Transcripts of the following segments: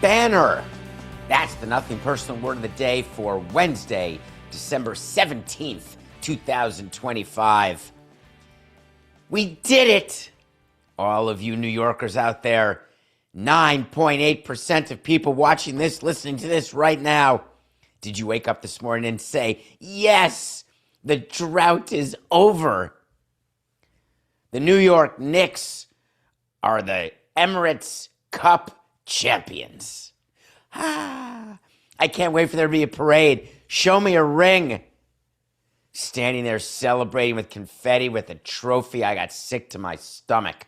banner. That's the Nothing Personal Word of the Day for Wednesday, December 17th, 2025. We did it! All of you New Yorkers out there, 9.8% of people watching this, listening to this right now. Did you wake up this morning and say, yes, the drought is over? The New York Knicks are the Emirates Cup champions. I can't wait for there to be a parade. Show me a ring. Standing there celebrating with confetti with a trophy, I got sick to my stomach.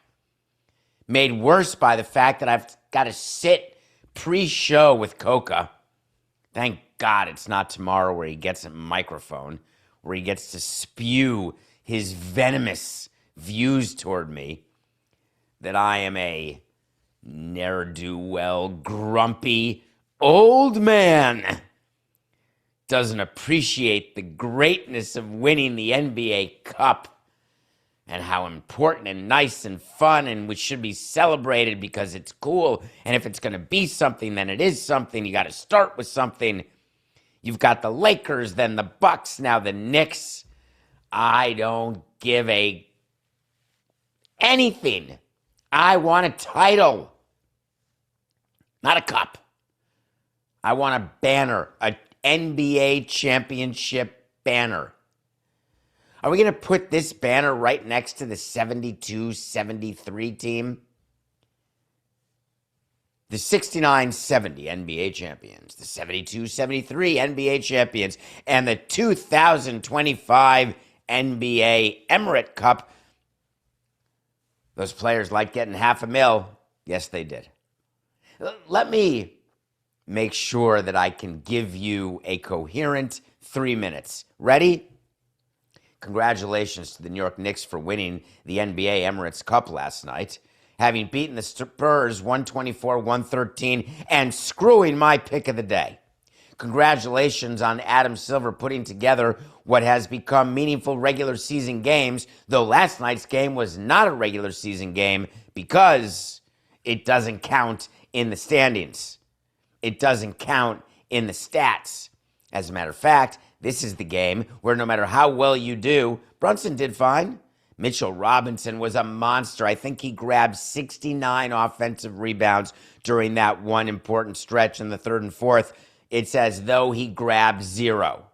Made worse by the fact that I've got to sit pre-show with Coca. Thank God it's not tomorrow where he gets a microphone, where he gets to spew his venomous views toward me, that I am a ne'er-do-well, grumpy old man. Doesn't appreciate the greatness of winning the NBA Cup and how important and nice and fun and which should be celebrated because it's cool. And if it's going to be something, then it is something. You got to start with something. You've got the Lakers, then the Bucks, now the Knicks. I don't give anything. I want a title, not a cup. I want a banner, an NBA championship banner. Are we going to put this banner right next to the 72-73 team? The 69-70 NBA champions, the 72-73 NBA champions, and the 2025 NBA Emirates Cup. Those players like getting $500,000. Yes, they did. Let me make sure that I can give you a coherent 3 minutes. Ready? Congratulations to the New York Knicks for winning the NBA Emirates Cup last night, having beaten the Spurs 124-113 and screwing my pick of the day. Congratulations on Adam Silver putting together what has become meaningful regular season games, though last night's game was not a regular season game because it doesn't count in the standings. It doesn't count in the stats. As a matter of fact, this is the game where no matter how well you do, Brunson did fine. Mitchell Robinson was a monster. I think he grabbed 69 offensive rebounds during that one important stretch in the third and fourth. It's as though he grabbed 0.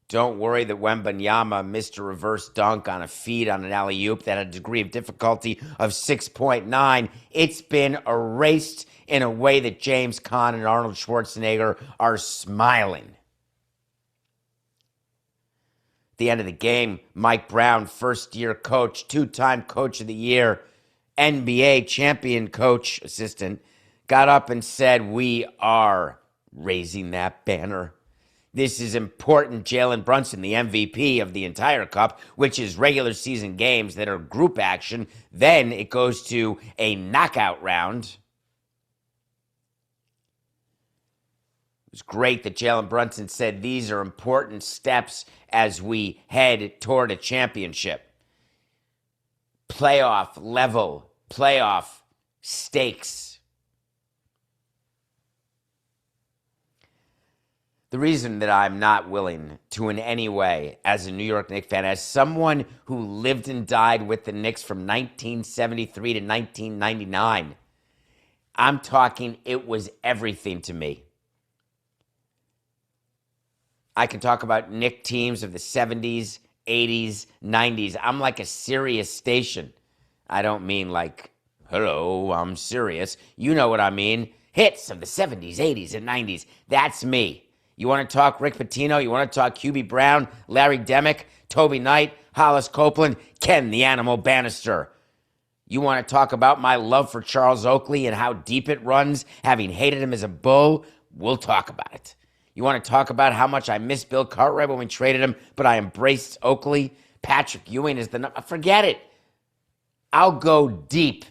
Don't worry that Wembanyama missed a reverse dunk on a feed on an alley-oop that had a degree of difficulty of 6.9. It's been erased in a way that James Caan and Arnold Schwarzenegger are smiling. At the end of the game, Mike Brown, first-year coach, two-time coach of the year, NBA champion coach, assistant, got up and said, "We are raising that banner. This is important." Jalen Brunson, the MVP of the entire cup, which is regular season games that are group action. Then it goes to a knockout round. It was great that Jalen Brunson said these are important steps as we head toward a championship. Playoff level, playoff stakes. The reason that I'm not willing to in any way, as a New York Knicks fan, as someone who lived and died with the Knicks from 1973 to 1999, I'm talking it was everything to me. I can talk about Knick teams of the 70s, 80s, 90s. I'm like a Sirius station. I don't mean like, hello, I'm Sirius. You know what I mean. Hits of the 70s, 80s, and 90s. That's me. You want to talk Rick Pitino? You want to talk QB Brown, Larry Demick, Toby Knight, Hollis Copeland, Ken the Animal Bannister? You want to talk about my love for Charles Oakley and how deep it runs, having hated him as a Bull? We'll talk about it. You want to talk about how much I miss Bill Cartwright when we traded him, but I embraced Oakley? Patrick Ewing is the number. Forget it. I'll go deep.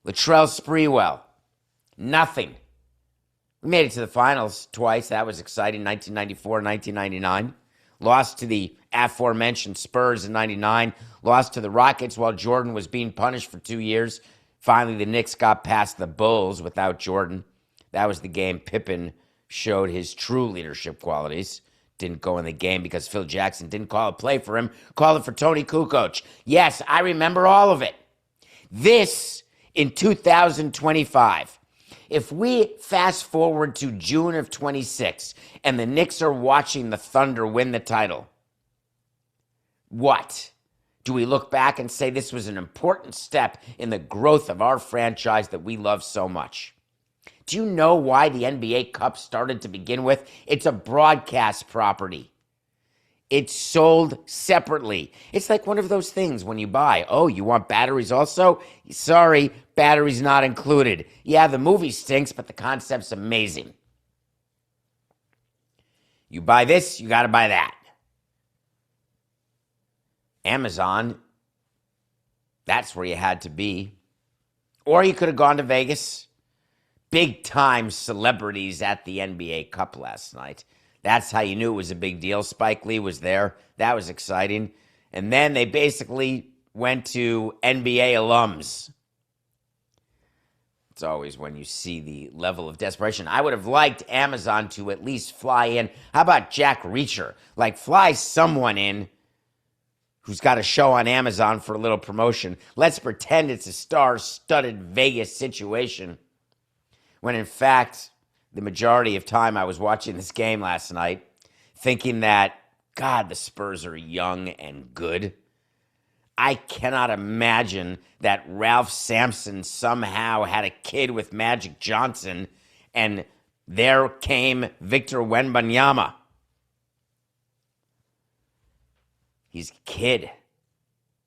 Latrell Sprewell. Nothing. We made it to the finals twice. That was exciting. 1994, 1999. Lost to the aforementioned Spurs in 99. Lost to the Rockets while Jordan was being punished for 2 years. Finally, the Knicks got past the Bulls without Jordan. That was the game Pippen showed his true leadership qualities. Didn't go in the game because Phil Jackson didn't call a play for him, called it for Tony Kukoc. Yes, I remember all of it. This in 2025. If we fast forward to June of 26 and the Knicks are watching the Thunder win the title, what? Do we look back and say this was an important step in the growth of our franchise that we love so much? Do you know why the NBA Cup started to begin with? It's a broadcast property. It's sold separately. It's like one of those things when you buy, oh, you want batteries also? Sorry, batteries not included. Yeah, the movie stinks, but the concept's amazing. You buy this, you got to buy that. Amazon, that's where you had to be. Or you could have gone to Vegas. Big time celebrities at the NBA Cup last night. That's how you knew it was a big deal. Spike Lee was there. That was exciting. And then they basically went to NBA alums. It's always when you see the level of desperation. I would have liked Amazon to at least fly in. How about Jack Reacher? Like, fly someone in who's got a show on Amazon for a little promotion. Let's pretend it's a star-studded Vegas situation. When in fact, the majority of time I was watching this game last night, thinking that, God, the Spurs are young and good. I cannot imagine that Ralph Samson somehow had a kid with Magic Johnson, and there came Victor Wembanyama. He's a kid.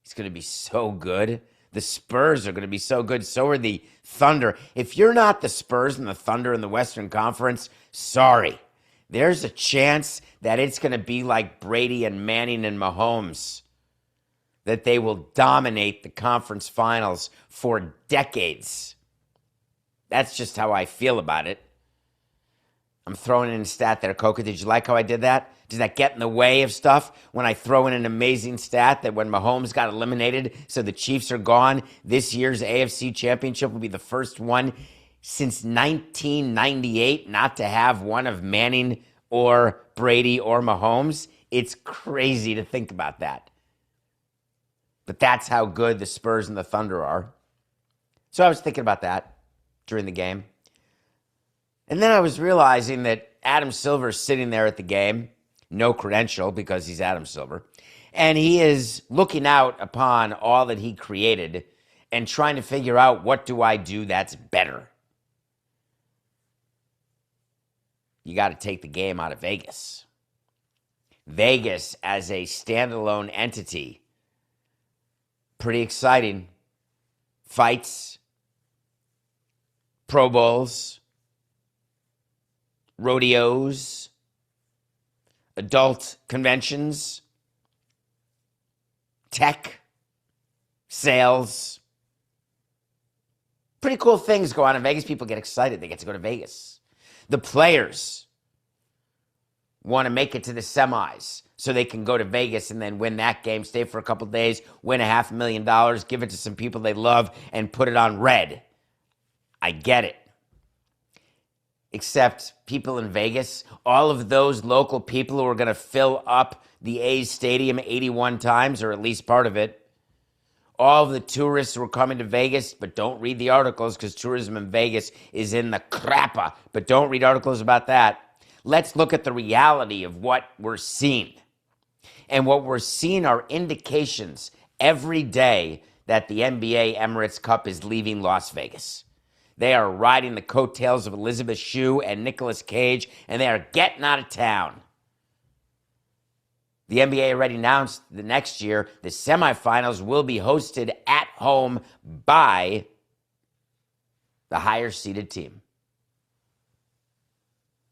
He's going to be so good. The Spurs are going to be so good. So are the Thunder. If you're not the Spurs and the Thunder in the Western Conference, sorry. There's a chance that it's going to be like Brady and Manning and Mahomes, that they will dominate the conference finals for decades. That's just how I feel about it. I'm throwing in a stat there, Coca. Did you like how I did that? Does that get in the way of stuff when I throw in an amazing stat that when Mahomes got eliminated, so the Chiefs are gone, this year's AFC Championship will be the first one since 1998 not to have one of Manning or Brady or Mahomes? It's crazy to think about that. But that's how good the Spurs and the Thunder are. So I was thinking about that during the game. And then I was realizing that Adam Silver's sitting there at the game, no credential because he's Adam Silver, and he is looking out upon all that he created and trying to figure out, what do I do that's better? You got to take the game out of Vegas. Vegas as a standalone entity, pretty exciting. Fights, Pro Bowls, rodeos, adult conventions, tech, sales. Pretty cool things go on in Vegas. People get excited. They get to go to Vegas. The players want to make it to the semis so they can go to Vegas and then win that game, stay for a couple days, win $500,000, give it to some people they love, and put it on red. I get it. Except people in Vegas, all of those local people who are going to fill up the A's stadium 81 times, or at least part of it, all of the tourists who are coming to Vegas, but don't read the articles because tourism in Vegas is in the crapper, but don't read articles about that. Let's look at the reality of what we're seeing. And what we're seeing are indications every day that the NBA Emirates Cup is leaving Las Vegas. They are riding the coattails of Elizabeth Shue and Nicolas Cage, and they are getting out of town. The NBA already announced the next year the semifinals will be hosted at home by the higher-seeded team.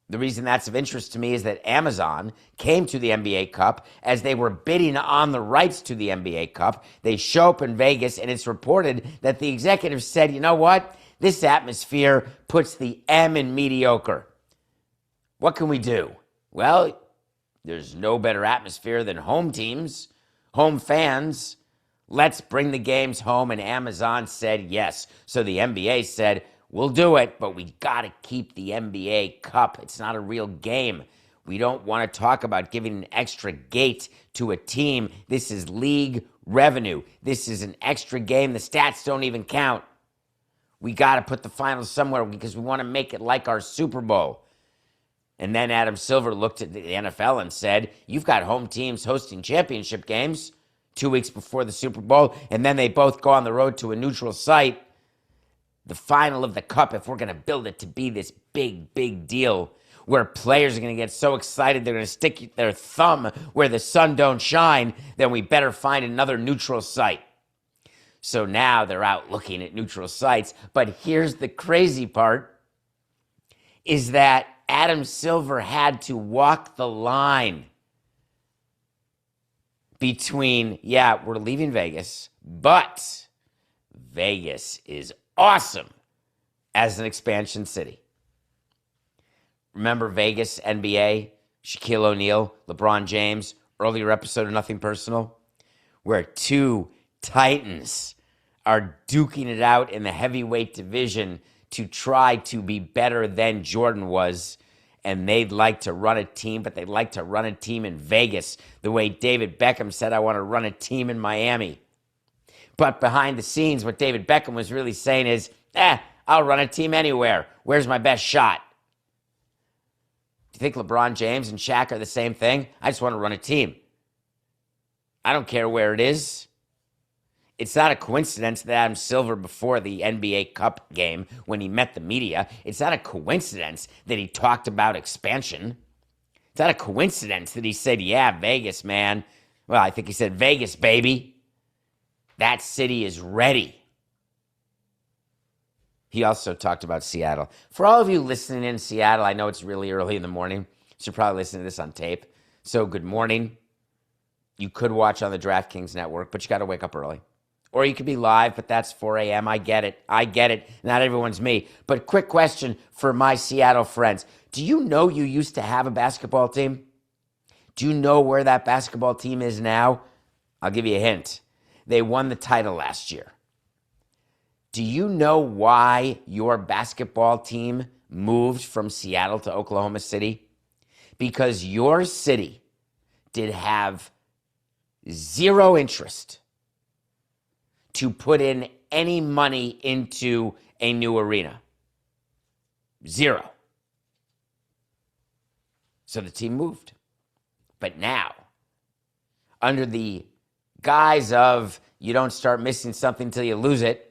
The reason that's of interest to me is that Amazon came to the NBA Cup as they were bidding on the rights to the NBA Cup. They show up in Vegas, and it's reported that the executives said, you know what? This atmosphere puts the M in mediocre. What can we do? Well, there's no better atmosphere than home teams, home fans. Let's bring the games home. And Amazon said yes. So the NBA said, we'll do it, but we got to keep the NBA Cup. It's not a real game. We don't want to talk about giving an extra gate to a team. This is league revenue. This is an extra game. The stats don't even count. We got to put the finals somewhere because we want to make it like our Super Bowl. And then Adam Silver looked at the NFL and said, you've got home teams hosting championship games 2 weeks before the Super Bowl, and then they both go on the road to a neutral site. The final of the Cup, if we're going to build it to be this big, big deal where players are going to get so excited they're going to stick their thumb where the sun don't shine, then we better find another neutral site. So now they're out looking at neutral sites. But here's the crazy part, is that Adam Silver had to walk the line between, yeah, we're leaving Vegas, but Vegas is awesome as an expansion city. Remember Vegas, NBA, Shaquille O'Neal, LeBron James, earlier episode of Nothing Personal, where two titans are duking it out in the heavyweight division to try to be better than Jordan was. And they'd like to run a team, but they'd like to run a team in Vegas the way David Beckham said, I want to run a team in Miami. But behind the scenes, what David Beckham was really saying is, I'll run a team anywhere. Where's my best shot? Do you think LeBron James and Shaq are the same thing? I just want to run a team. I don't care where it is. It's not a coincidence that Adam Silver, before the NBA Cup game, when he met the media, it's not a coincidence that he talked about expansion. It's not a coincidence that he said, yeah, Vegas, man. Well, I think he said, Vegas, baby. That city is ready. He also talked about Seattle. For all of you listening in Seattle, I know it's really early in the morning, so you're probably listening to this on tape. So good morning. You could watch on the DraftKings network, but you got to wake up early. Or you could be live, but that's 4 a.m. I get it. Not everyone's me. But quick question for my Seattle friends. Do you know you used to have a basketball team? Do you know where that basketball team is now? I'll give you a hint. They won the title last year. Do you know why your basketball team moved from Seattle to Oklahoma City? Because your city did have zero interest to put in any money into a new arena. Zero. So the team moved. But now, under the guise of you don't start missing something till you lose it,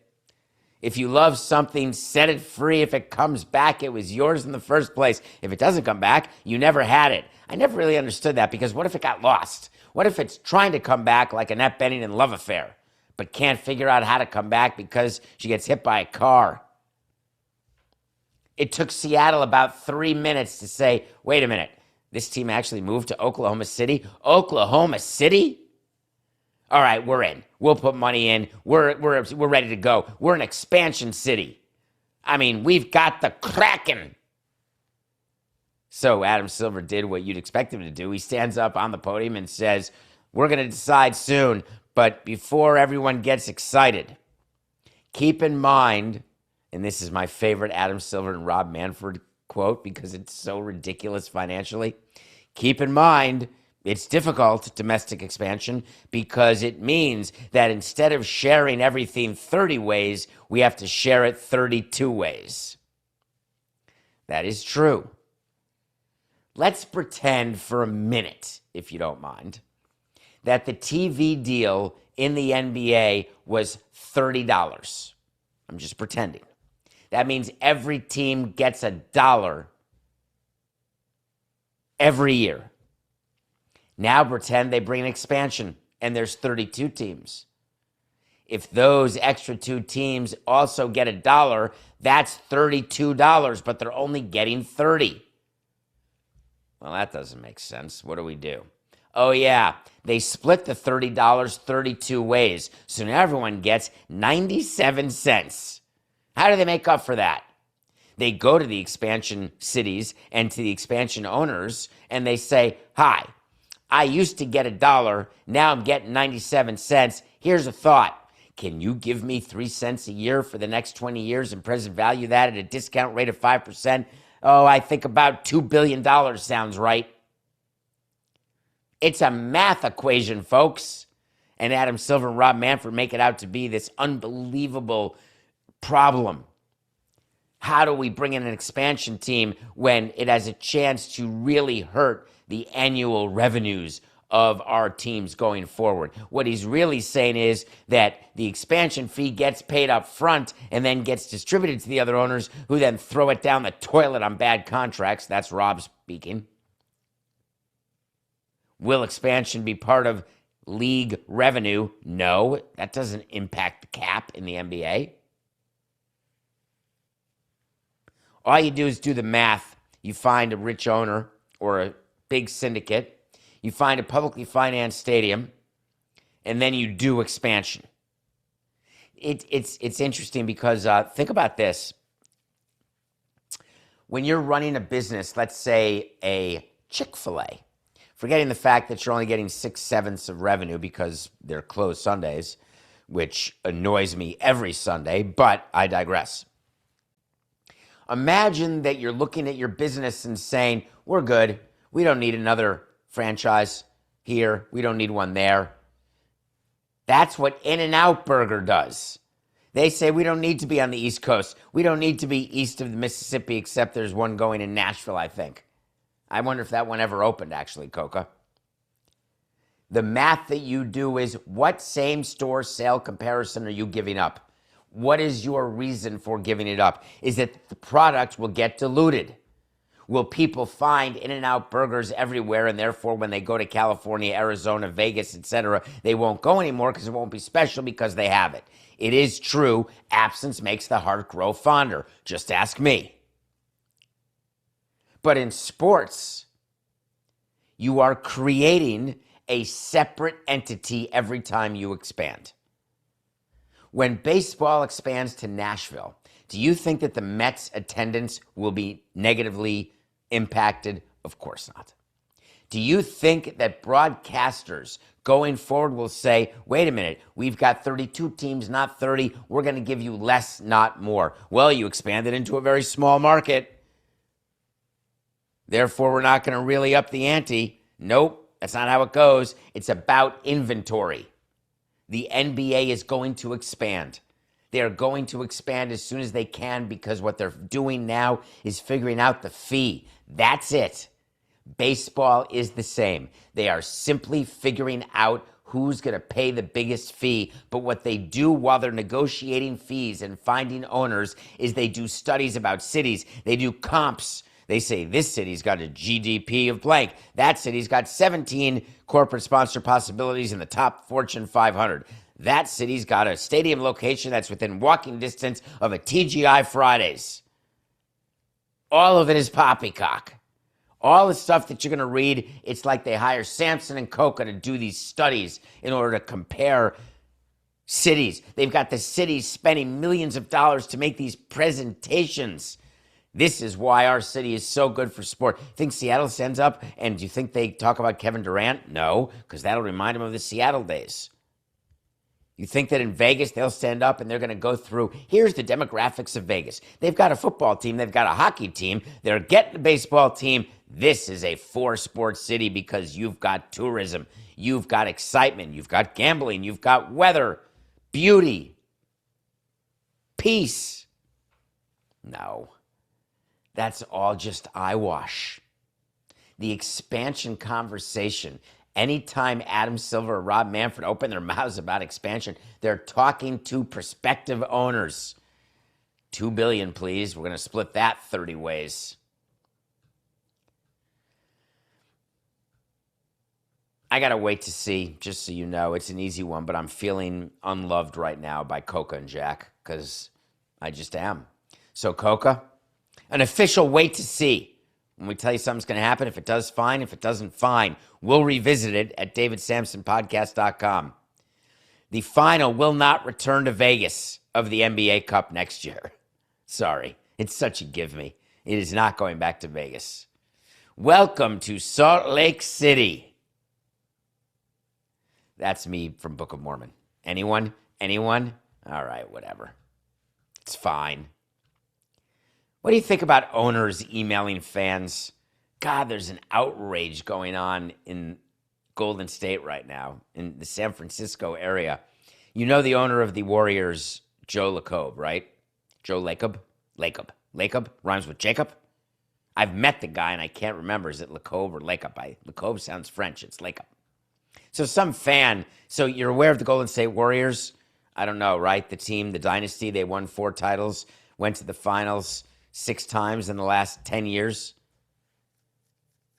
if you love something, set it free. If it comes back, it was yours in the first place. If it doesn't come back, you never had it. I never really understood that, because what if it got lost? What if it's trying to come back like Annette Bening in Love Affair, but can't figure out how to come back because she gets hit by a car? It took Seattle about 3 minutes to say, wait a minute, this team actually moved to Oklahoma City? Oklahoma City? All right, we're in. We'll put money in. We're ready to go. We're an expansion city. I mean, we've got the Kraken. So Adam Silver did what you'd expect him to do. He stands up on the podium and says, we're going to decide soon, but before everyone gets excited, keep in mind, and this is my favorite Adam Silver and Rob Manfred quote because it's so ridiculous financially, keep in mind, it's difficult, domestic expansion, because it means that instead of sharing everything 30 ways, we have to share it 32 ways. That is true. Let's pretend for a minute, if you don't mind, that the TV deal in the NBA was $30. I'm just pretending. That means every team gets $1 every year. Now pretend they bring an expansion and there's 32 teams. If those extra 2 teams also get $1, that's $32, but they're only getting 30. Well, that doesn't make sense. What do? Oh, yeah, they split the $30 32 ways, so now everyone gets 97 cents. How do they make up for that? They go to the expansion cities and to the expansion owners, and they say, hi, I used to get $1. Now I'm getting 97 cents. Here's a thought. Can you give me 3 cents a year for the next 20 years and present value that at a discount rate of 5%? Oh, I think about $2 billion sounds right. It's a math equation, folks. And Adam Silver and Rob Manfred make it out to be this unbelievable problem. How do we bring in an expansion team when it has a chance to really hurt the annual revenues of our teams going forward? What he's really saying is that the expansion fee gets paid up front and then gets distributed to the other owners, who then throw it down the toilet on bad contracts. That's Rob speaking. Will expansion be part of league revenue? No, that doesn't impact the cap in the NBA. All you do is do the math. You find a rich owner or a big syndicate. You find a publicly financed stadium, and then you do expansion. It's interesting because think about this. When you're running a business, let's say a Chick-fil-A, forgetting the fact that you're only getting 6/7 of revenue because they're closed Sundays, which annoys me every Sunday, but I digress. Imagine that you're looking at your business and saying, we're good. We don't need another franchise here. We don't need one there. That's what In-N-Out Burger does. They say we don't need to be on the East Coast. We don't need to be east of the Mississippi, except there's one going in Nashville, I think. I wonder if that one ever opened, actually, Coca. The math that you do is, what same-store sale comparison are you giving up? What is your reason for giving it up? Is it the product will get diluted? Will people find In-N-Out burgers everywhere, and therefore when they go to California, Arizona, Vegas, etc., they won't go anymore because it won't be special because they have it? It is true, absence makes the heart grow fonder. Just ask me. But in sports, you are creating a separate entity every time you expand. When baseball expands to Nashville, do you think that the Mets' attendance will be negatively impacted? Of course not. Do you think that broadcasters going forward will say, wait a minute, we've got 32 teams, not 30. We're going to give you less, not more. Well, you expanded into a very small market. Therefore, we're not going to really up the ante. Nope, that's not how it goes. It's about inventory. The NBA is going to expand. They are going to expand as soon as they can because what they're doing now is figuring out the fee. That's it. Baseball is the same. They are simply figuring out who's going to pay the biggest fee. But what they do while they're negotiating fees and finding owners is they do studies about cities. They do comps. They say this city's got a GDP of blank. That city's got 17 corporate sponsor possibilities in the top Fortune 500. That city's got a stadium location that's within walking distance of a TGI Fridays. All of it is poppycock. All the stuff that you're going to read, it's like they hire Samson and Coca to do these studies in order to compare cities. They've got the cities spending millions of dollars to make these presentations. This is why our city is so good for sport. Think Seattle stands up and do you think they talk about Kevin Durant? No, because that'll remind them of the Seattle days. You think that in Vegas they'll stand up and they're going to go through, here's the demographics of Vegas. They've got a football team, they've got a hockey team, they're getting a baseball team. This is a four-sport city because you've got tourism, you've got excitement, you've got gambling, you've got weather, beauty, peace. No. That's all just eyewash. The expansion conversation, anytime Adam Silver or Rob Manfred open their mouths about expansion, they're talking to prospective owners. $2 billion, please. We're going to split that 30 ways. I got to wait to see, just so you know. It's an easy one, but I'm feeling unloved right now by Coca and Jack because I just am. So, Coca, an official wait to see. When we tell you something's going to happen, if it does, fine. If it doesn't, fine. We'll revisit it at davidsamsonpodcast.com. The final will not return to Vegas of the NBA Cup next year. Sorry. It's such a give me. It is not going back to Vegas. Welcome to Salt Lake City. That's me from Book of Mormon. Anyone? Anyone? All right, whatever. It's fine. What do you think about owners emailing fans? God, there's an outrage going on in Golden State right now, in the San Francisco area. You know the owner of the Warriors, Joe Lacob, right? Joe Lacob? Lacob rhymes with Jacob. I've met the guy and I can't remember. Is it Lacob or Lacob? Lacob sounds French. It's Lacob. So some fan, so you're aware of the Golden State Warriors? I don't know, right? The team, the dynasty, they won 4 titles, went to the finals 6 times in the last 10 years.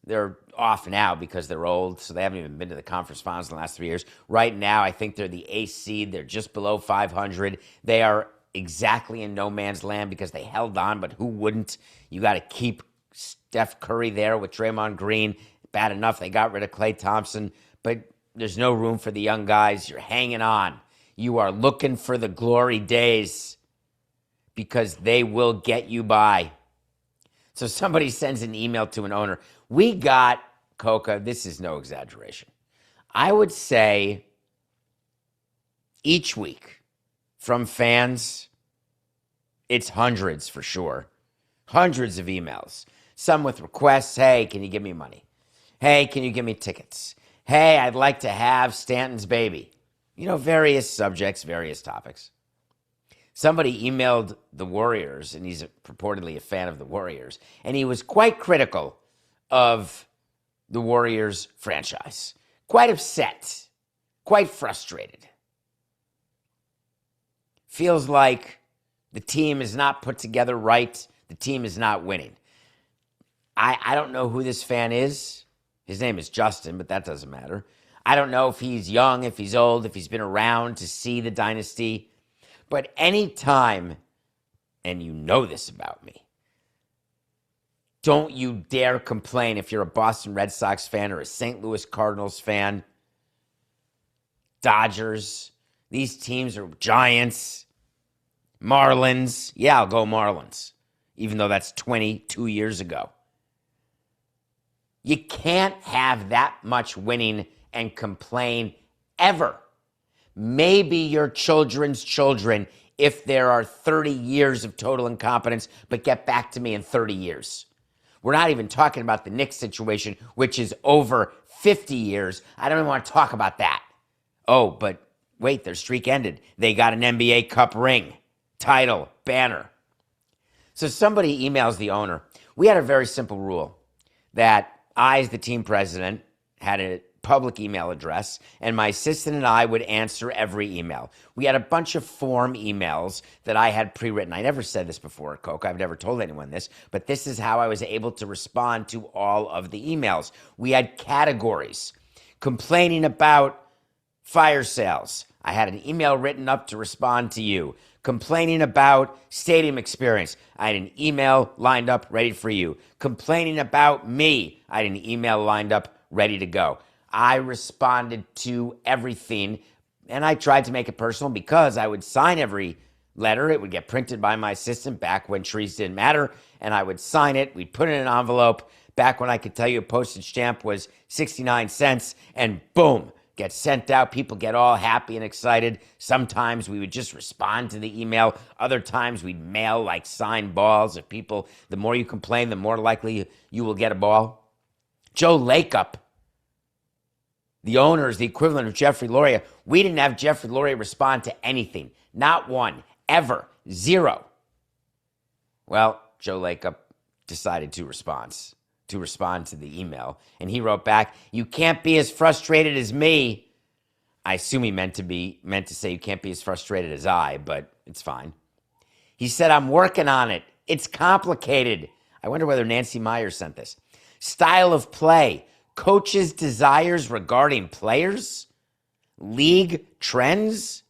They're off now because they're old, so they haven't even been to the conference finals in the last 3 years. Right now, I think they're the 8th seed. They're just below 500. They are exactly in no man's land because they held on, but who wouldn't? You got to keep Steph Curry there with Draymond Green. Bad enough they got rid of Klay Thompson, but there's no room for the young guys. You're hanging on. You are looking for the glory days because they will get you by. So somebody sends an email to an owner. We got, Coca, this is no exaggeration, I would say each week from fans, it's hundreds for sure. Hundreds of emails. Some with requests. Hey, can you give me money? Hey, can you give me tickets? Hey, I'd like to have Stanton's baby. You know, various subjects, various topics. Somebody emailed the Warriors, and he's purportedly a fan of the Warriors, and he was quite critical of the Warriors franchise. Quite upset. Quite frustrated. Feels like the team is not put together right. The team is not winning. I don't know who this fan is. His name is Justin, but that doesn't matter. I don't know if he's young, if he's old, if he's been around to see the dynasty. But any time, and you know this about me, don't you dare complain if you're a Boston Red Sox fan or a St. Louis Cardinals fan, Dodgers, these teams are Giants, Marlins. Yeah, I'll go Marlins, even though that's 22 years ago. You can't have that much winning and complain ever. Maybe your children's children if there are 30 years of total incompetence, but get back to me in 30 years. We're not even talking about the Knicks situation, which is over 50 years. I don't even want to talk about that. Oh, but wait, their streak ended. They got an NBA Cup ring, title, banner. So somebody emails the owner. We had a very simple rule that I, as the team president, had a public email address, and my assistant and I would answer every email. We had a bunch of form emails that I had pre-written. I never said this before, Coke. I've never told anyone this, but this is how I was able to respond to all of the emails. We had categories. Complaining about fire sales. I had an email written up to respond to you. Complaining about stadium experience. I had an email lined up ready for you. Complaining about me. I had an email lined up ready to go. I responded to everything, and I tried to make it personal because I would sign every letter. It would get printed by my assistant back when trees didn't matter, and I would sign it. We'd put it in an envelope back when I could tell you a postage stamp was 69 cents, and boom, gets sent out. People get all happy and excited. Sometimes we would just respond to the email. Other times we'd mail like signed balls. If people, the more you complain, the more likely you will get a ball. Joe Lacob, the owner, is the equivalent of Jeffrey Loria. We didn't have Jeffrey Loria respond to anything. Not one. Ever. Zero. Well, Joe Lacob decided to respond to the email. And he wrote back, "You can't be as frustrated as me." I assume he meant to say you can't be as frustrated as I, but it's fine. He said, "I'm working on it. It's complicated." I wonder whether Nancy Myers sent this. Style of play. Coaches' desires regarding players? League trends?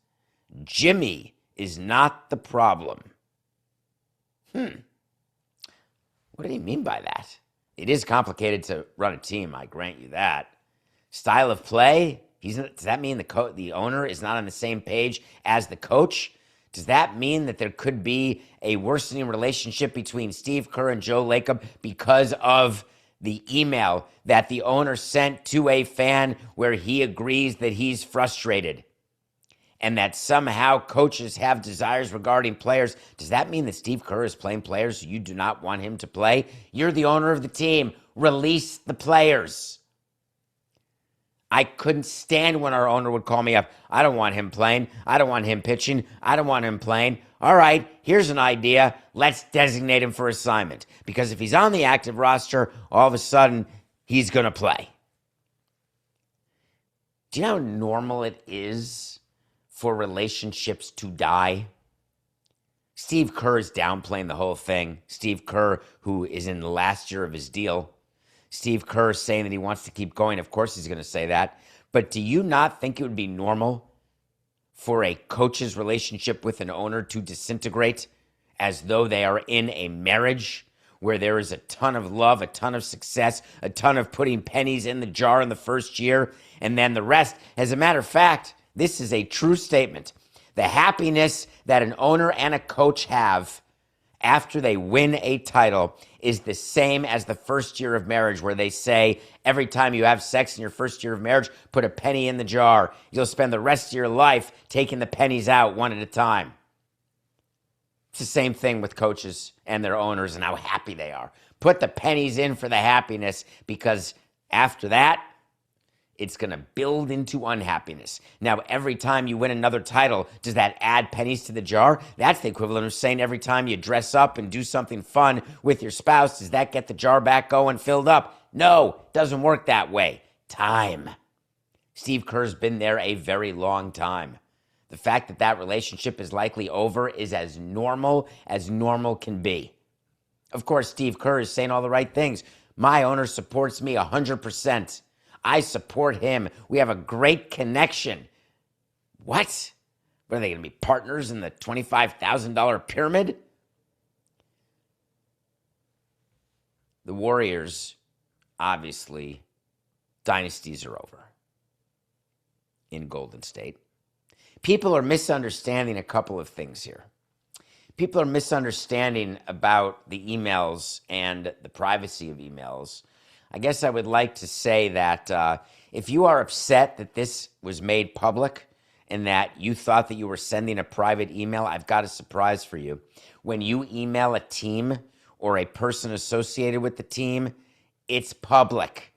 Jimmy is not the problem. What do you mean by that? It is complicated to run a team, I grant you that. Style of play? Does that mean the owner is not on the same page as the coach? Does that mean that there could be a worsening relationship between Steve Kerr and Joe Lacob because of the email that the owner sent to a fan where he agrees that he's frustrated and that somehow coaches have desires regarding players, does that mean that Steve Kerr is playing players you do not want him to play? You're the owner of the team. Release the players. I couldn't stand when our owner would call me up. I don't want him playing. I don't want him pitching. I don't want him playing. All right, here's an idea. Let's designate him for assignment. Because if he's on the active roster, all of a sudden, he's going to play. Do you know how normal it is for relationships to die? Steve Kerr is downplaying the whole thing. Steve Kerr, who is in the last year of his deal. Steve Kerr is saying that he wants to keep going. Of course he's going to say that. But do you not think it would be normal for a coach's relationship with an owner to disintegrate as though they are in a marriage where there is a ton of love, a ton of success, a ton of putting pennies in the jar in the first year, and then the rest? As a matter of fact, this is a true statement. The happiness that an owner and a coach have after they win a title is the same as the first year of marriage, where they say every time you have sex in your first year of marriage, put a penny in the jar. You'll spend the rest of your life taking the pennies out one at a time. It's the same thing with coaches and their owners and how happy they are. Put the pennies in for the happiness, because after that, it's going to build into unhappiness. Now, every time you win another title, does that add pennies to the jar? That's the equivalent of saying every time you dress up and do something fun with your spouse, does that get the jar back going, filled up? No, it doesn't work that way. Time. Steve Kerr's been there a very long time. The fact that that relationship is likely over is as normal can be. Of course, Steve Kerr is saying all the right things. My owner supports me 100%. I support him. We have a great connection. What? What are they going to be, partners in the $25,000 pyramid? The Warriors, obviously, dynasties are over in Golden State. People are misunderstanding a couple of things here. People are misunderstanding about the emails and the privacy of emails. I guess I would like to say that if you are upset that this was made public and that you thought that you were sending a private email, I've got a surprise for you. When you email a team or a person associated with the team, it's public.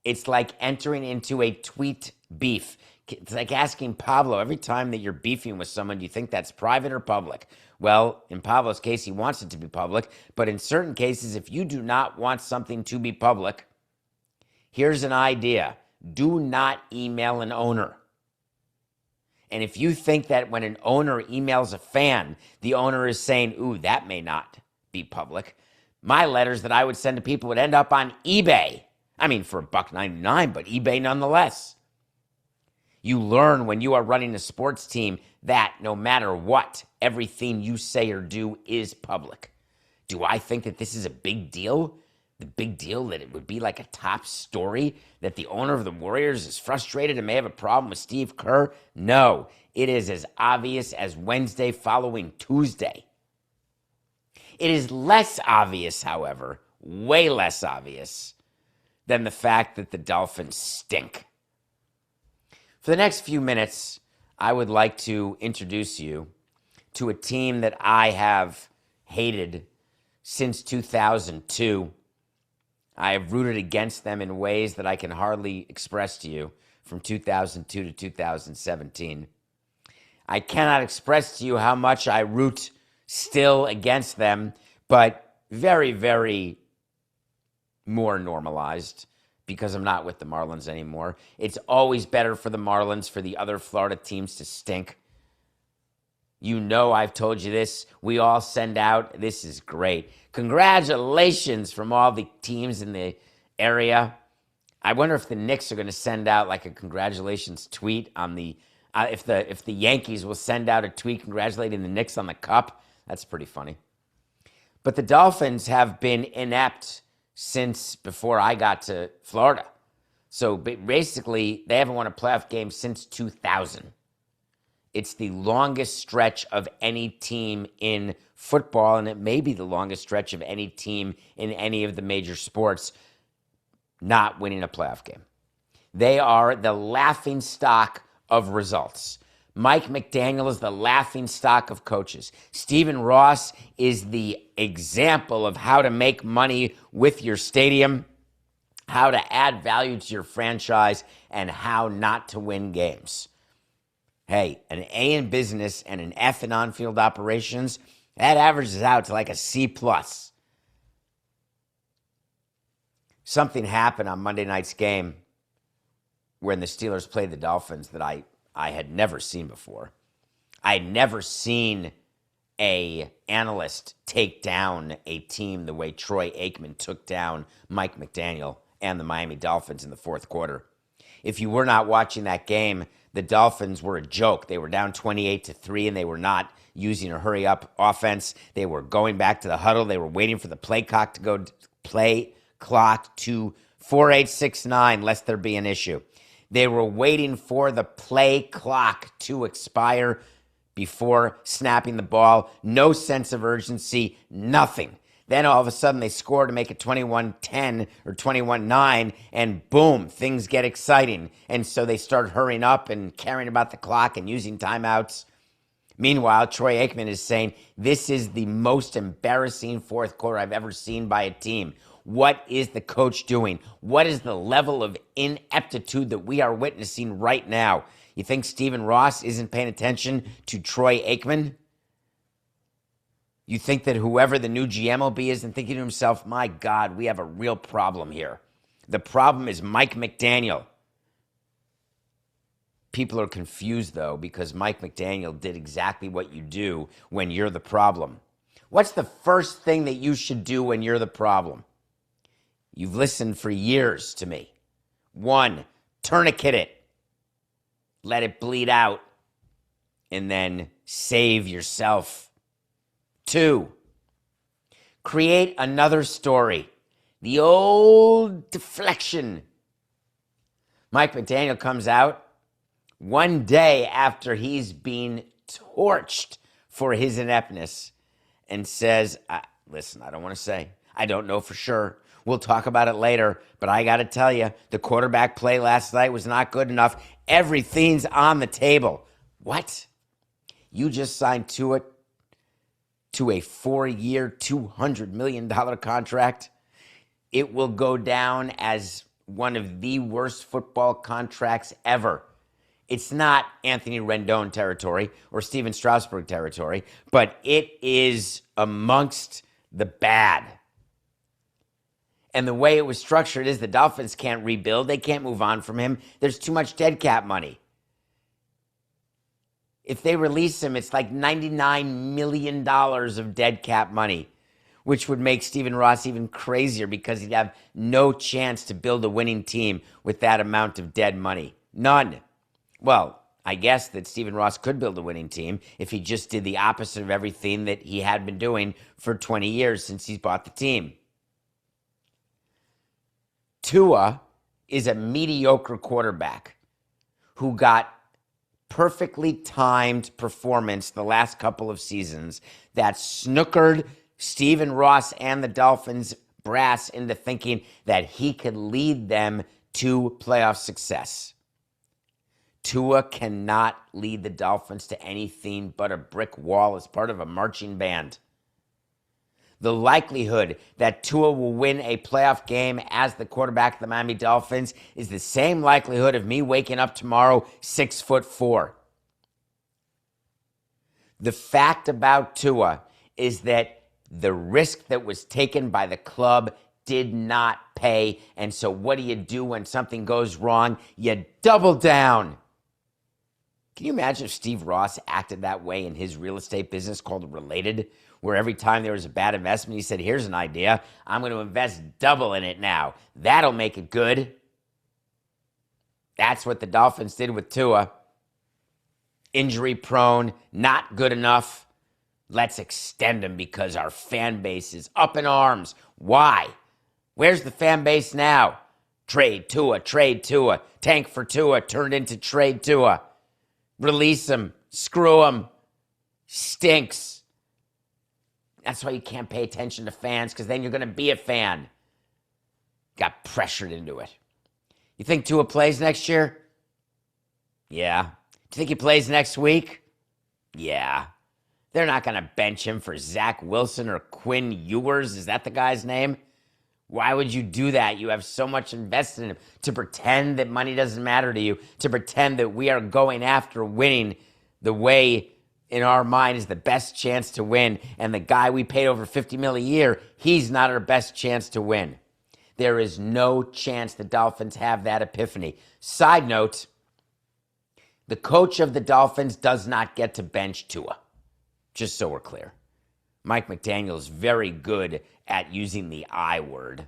It's like entering into a tweet beef. It's like asking Pablo, every time that you're beefing with someone, do you think that's private or public? Well, in Pablo's case, he wants it to be public. But in certain cases, if you do not want something to be public, here's an idea. Do not email an owner. And if you think that when an owner emails a fan, the owner is saying, ooh, that may not be public, my letters that I would send to people would end up on eBay. I mean, for $1.99, but eBay nonetheless. You learn when you are running a sports team that no matter what, everything you say or do is public. Do I think that this is a big deal? The big deal that it would be like a top story that the owner of the Warriors is frustrated and may have a problem with Steve Kerr? No, it is as obvious as Wednesday following Tuesday. It is less obvious, however, way less obvious than the fact that the Dolphins stink. For the next few minutes, I would like to introduce you to a team that I have hated since 2002. I have rooted against them in ways that I can hardly express to you from 2002 to 2017. I cannot express to you how much I root still against them, but very, very more normalized, because I'm not with the Marlins anymore. It's always better for the Marlins for the other Florida teams to stink. You know I've told you this. We all send out, this is great. Congratulations from all the teams in the area. I wonder if the Knicks are going to send out like a congratulations tweet on the, if the Yankees will send out a tweet congratulating the Knicks on the cup. That's pretty funny. But the Dolphins have been inept since before I got to Florida. So basically, they haven't won a playoff game since 2000. It's the longest stretch of any team in football, and it may be the longest stretch of any team in any of the major sports not winning a playoff game. They are the laughing stock of results. Mike McDaniel is the laughing stock of coaches. Stephen Ross is the example of how to make money with your stadium, how to add value to your franchise, and how not to win games. Hey, an A in business and an F in on-field operations, that averages out to like a C+. Something happened on Monday night's game when the Steelers played the Dolphins that I had never seen before. I had never seen a analyst take down a team the way Troy Aikman took down Mike McDaniel and the Miami Dolphins in the fourth quarter. If you were not watching that game, the Dolphins were a joke. They were down 28-3, and they were not using a hurry-up offense. They were going back to the huddle. They were waiting for the play clock to 4869, lest there be an issue. They were waiting for the play clock to expire before snapping the ball. No sense of urgency, nothing. Then all of a sudden they score to make it 21-10 or 21-9, and boom, things get exciting. And so they start hurrying up and caring about the clock and using timeouts. Meanwhile, Troy Aikman is saying, this is the most embarrassing fourth quarter I've ever seen by a team. What is the coach doing? What is the level of ineptitude that we are witnessing right now? You think Stephen Ross isn't paying attention to Troy Aikman? You think that whoever the new GM will be isn't thinking to himself, my God, we have a real problem here. The problem is Mike McDaniel. People are confused, though, because Mike McDaniel did exactly what you do when you're the problem. What's the first thing that you should do when you're the problem? You've listened for years to me. 1, tourniquet it. Let it bleed out. And then save yourself. 2, create another story. The old deflection. Mike McDaniel comes out one day after he's been torched for his ineptness and says, listen, I don't want to say. I don't know for sure. We'll talk about it later, but I got to tell you, the quarterback play last night was not good enough. Everything's on the table. What? You just signed Tua to a 4-year, $200 million contract? It will go down as one of the worst football contracts ever. It's not Anthony Rendon territory or Steven Strasburg territory, but it is amongst the bad. And the way it was structured is the Dolphins can't rebuild. They can't move on from him. There's too much dead cap money. If they release him, it's like $99 million of dead cap money, which would make Stephen Ross even crazier because he'd have no chance to build a winning team with that amount of dead money. None. Well, I guess that Stephen Ross could build a winning team if he just did the opposite of everything that he had been doing for 20 years since he's bought the team. Tua is a mediocre quarterback who got perfectly timed performance the last couple of seasons that snookered Stephen Ross and the Dolphins brass into thinking that he could lead them to playoff success. Tua cannot lead the Dolphins to anything but a brick wall as part of a marching band. The likelihood that Tua will win a playoff game as the quarterback of the Miami Dolphins is the same likelihood of me waking up tomorrow 6'4". The fact about Tua is that the risk that was taken by the club did not pay. And so what do you do when something goes wrong? You double down. Can you imagine if Steve Ross acted that way in his real estate business called Related, where every time there was a bad investment, he said, here's an idea. I'm going to invest double in it now. That'll make it good. That's what the Dolphins did with Tua. Injury prone, not good enough. Let's extend him because our fan base is up in arms. Why? Where's the fan base now? Trade Tua, tank for Tua, turned into trade Tua. Release him, screw him, stinks. That's why you can't pay attention to fans, because then you're going to be a fan. Got pressured into it. You think Tua plays next year? Yeah. Do you think he plays next week? Yeah. They're not going to bench him for Zach Wilson or Quinn Ewers. Is that the guy's name? Why would you do that? You have so much invested in him. To pretend that money doesn't matter to you, to pretend that we are going after winning the way in our mind is the best chance to win, and the guy we paid over $50 million a year, he's not our best chance to win. There is no chance the Dolphins have that epiphany. Side note, the coach of the Dolphins does not get to bench Tua, just so we're clear. Mike McDaniel's very good at using the I word.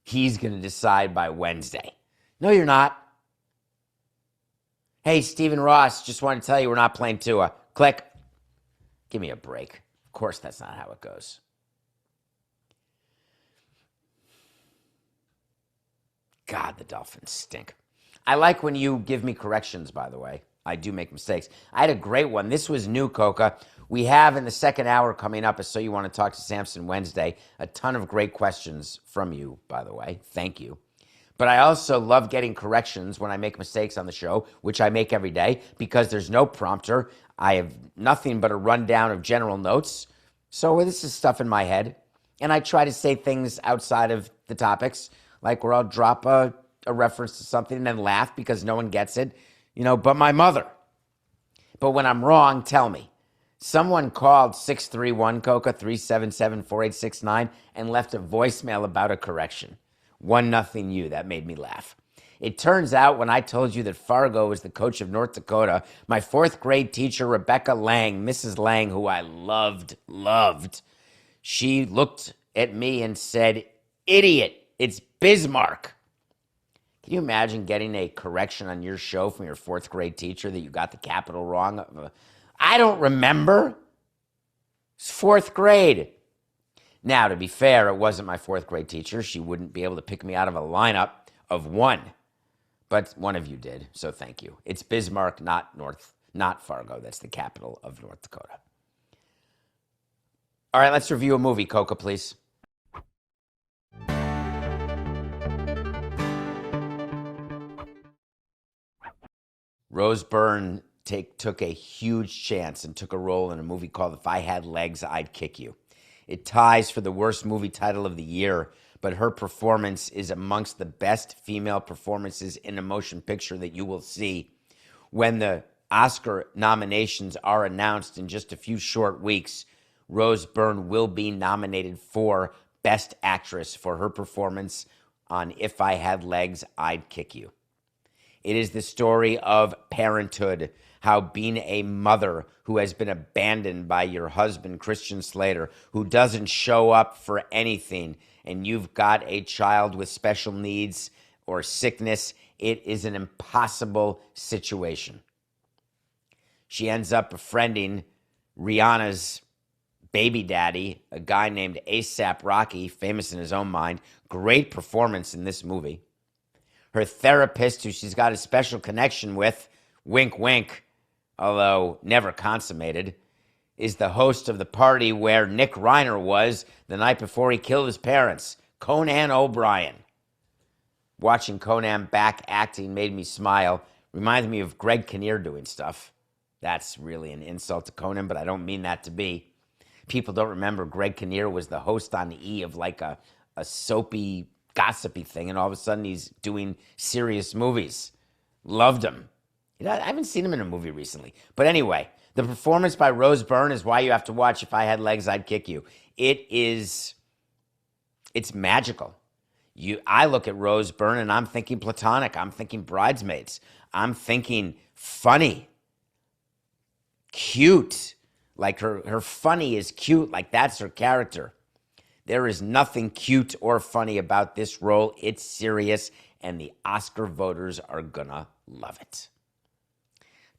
He's going to decide by Wednesday. No, you're not. Hey, Stephen Ross, just want to tell you we're not playing Tua. Click. Give me a break. Of course, that's not how it goes. God, the Dolphins stink. I like when you give me corrections, by the way. I do make mistakes. I had a great one. This was new, Coca. We have in the second hour coming up, So You Want to Talk to Samson Wednesday, a ton of great questions from you, by the way. Thank you. But I also love getting corrections when I make mistakes on the show, which I make every day, because there's no prompter. I have nothing but a rundown of general notes. So this is stuff in my head. And I try to say things outside of the topics, like where I'll drop a reference to something and then laugh because no one gets it, but my mother. But when I'm wrong, tell me. Someone called 631-COCA 377-4869 and left a voicemail about a correction. 1-0 you. That made me laugh. It turns out when I told you that Fargo was the coach of North Dakota, my fourth grade teacher, Rebecca Lang, Mrs. Lang, who I loved, she looked at me and said, "Idiot, it's Bismarck." Can you imagine getting a correction on your show from your fourth grade teacher that you got the capital wrong? I don't remember. It's fourth grade. Now, to be fair, it wasn't my fourth grade teacher. She wouldn't be able to pick me out of a lineup of one. But one of you did, so thank you. It's Bismarck, not Fargo. That's the capital of North Dakota. All right, let's review a movie, Coca, please. Rose Byrne took a huge chance and took a role in a movie called If I Had Legs, I'd Kick You. It ties for the worst movie title of the year, but her performance is amongst the best female performances in a motion picture that you will see. When the Oscar nominations are announced in just a few short weeks, Rose Byrne will be nominated for Best Actress for her performance on If I Had Legs, I'd Kick You. It is the story of parenthood, how being a mother who has been abandoned by your husband, Christian Slater, who doesn't show up for anything, and you've got a child with special needs or sickness, it is an impossible situation. She ends up befriending Rihanna's baby daddy, a guy named A$AP Rocky, famous in his own mind. Great performance in this movie. Her therapist, who she's got a special connection with, wink, wink, although never consummated, is the host of the party where Nick Reiner was the night before he killed his parents, Conan O'Brien. Watching Conan back acting made me smile. Reminds me of Greg Kinnear doing stuff. That's really an insult to Conan, but I don't mean that to be. People don't remember Greg Kinnear was the host on E! Of like a soapy, gossipy thing, and all of a sudden he's doing serious movies. Loved him. I haven't seen him in a movie recently. But anyway, the performance by Rose Byrne is why you have to watch If I Had Legs, I'd Kick You. It's magical. I look at Rose Byrne and I'm thinking Platonic. I'm thinking Bridesmaids. I'm thinking funny, cute. Like her funny is cute. Like that's her character. There is nothing cute or funny about this role. It's serious, and the Oscar voters are gonna love it.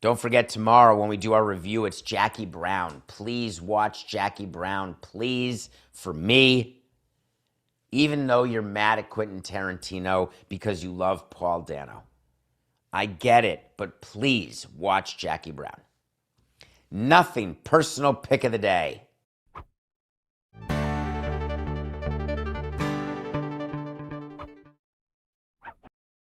Don't forget tomorrow when we do our review, it's Jackie Brown. Please watch Jackie Brown, please, for me. Even though you're mad at Quentin Tarantino because you love Paul Dano. I get it, but please watch Jackie Brown. Nothing personal pick of the day.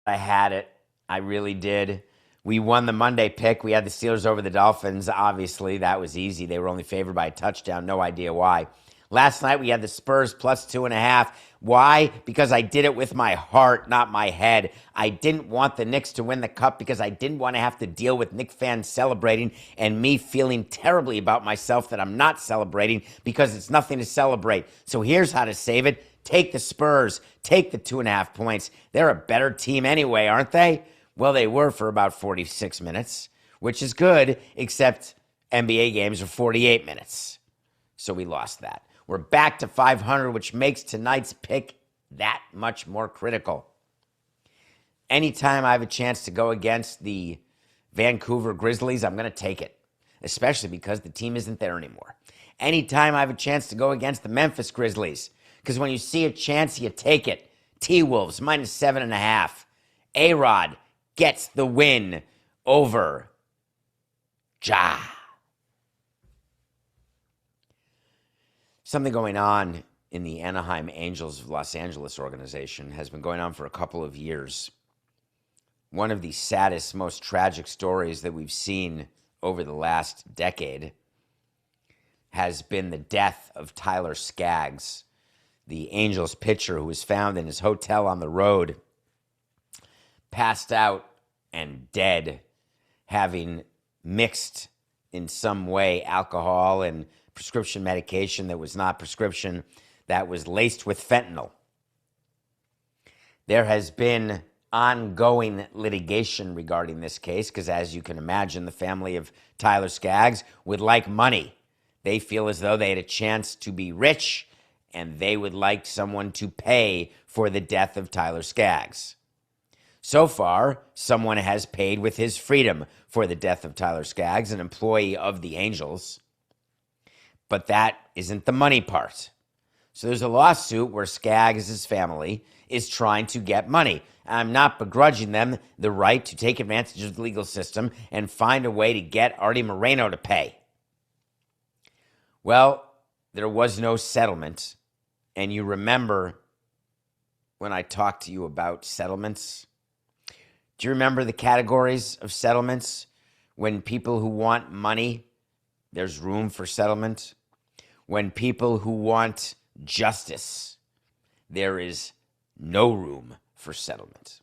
I had it. I really did. We won the Monday pick. We had the Steelers over the Dolphins. Obviously, that was easy. They were only favored by a touchdown. No idea why. Last night, we had the Spurs plus 2.5. Why? Because I did it with my heart, not my head. I didn't want the Knicks to win the cup because I didn't want to have to deal with Knicks fans celebrating and me feeling terribly about myself that I'm not celebrating because it's nothing to celebrate. So here's how to save it. Take the Spurs. Take the 2.5 points. They're a better team anyway, aren't they? Well, they were for about 46 minutes, which is good, except NBA games are 48 minutes. So we lost that. We're back to 500, which makes tonight's pick that much more critical. Anytime I have a chance to go against the Vancouver Grizzlies, I'm going to take it, especially because the team isn't there anymore. Anytime I have a chance to go against the Memphis Grizzlies, because when you see a chance, you take it. T-Wolves, minus 7.5. A-Rod gets the win over Ja. Something going on in the Anaheim Angels of Los Angeles organization has been going on for a couple of years. One of the saddest, most tragic stories that we've seen over the last decade has been the death of Tyler Skaggs, the Angels pitcher who was found in his hotel on the road, passed out and dead, having mixed in some way alcohol and prescription medication that was not prescription, that was laced with fentanyl. There has been ongoing litigation regarding this case because, as you can imagine, the family of Tyler Skaggs would like money. They feel as though they had a chance to be rich, and they would like someone to pay for the death of Tyler Skaggs. So far, someone has paid with his freedom for the death of Tyler Skaggs, an employee of the Angels. But that isn't the money part. So there's a lawsuit where Skaggs' family is trying to get money. I'm not begrudging them the right to take advantage of the legal system and find a way to get Artie Moreno to pay. Well, there was no settlement. And you remember when I talked to you about settlements? Do you remember the categories of settlements? When people who want money, there's room for settlement. When people who want justice, there is no room for settlement.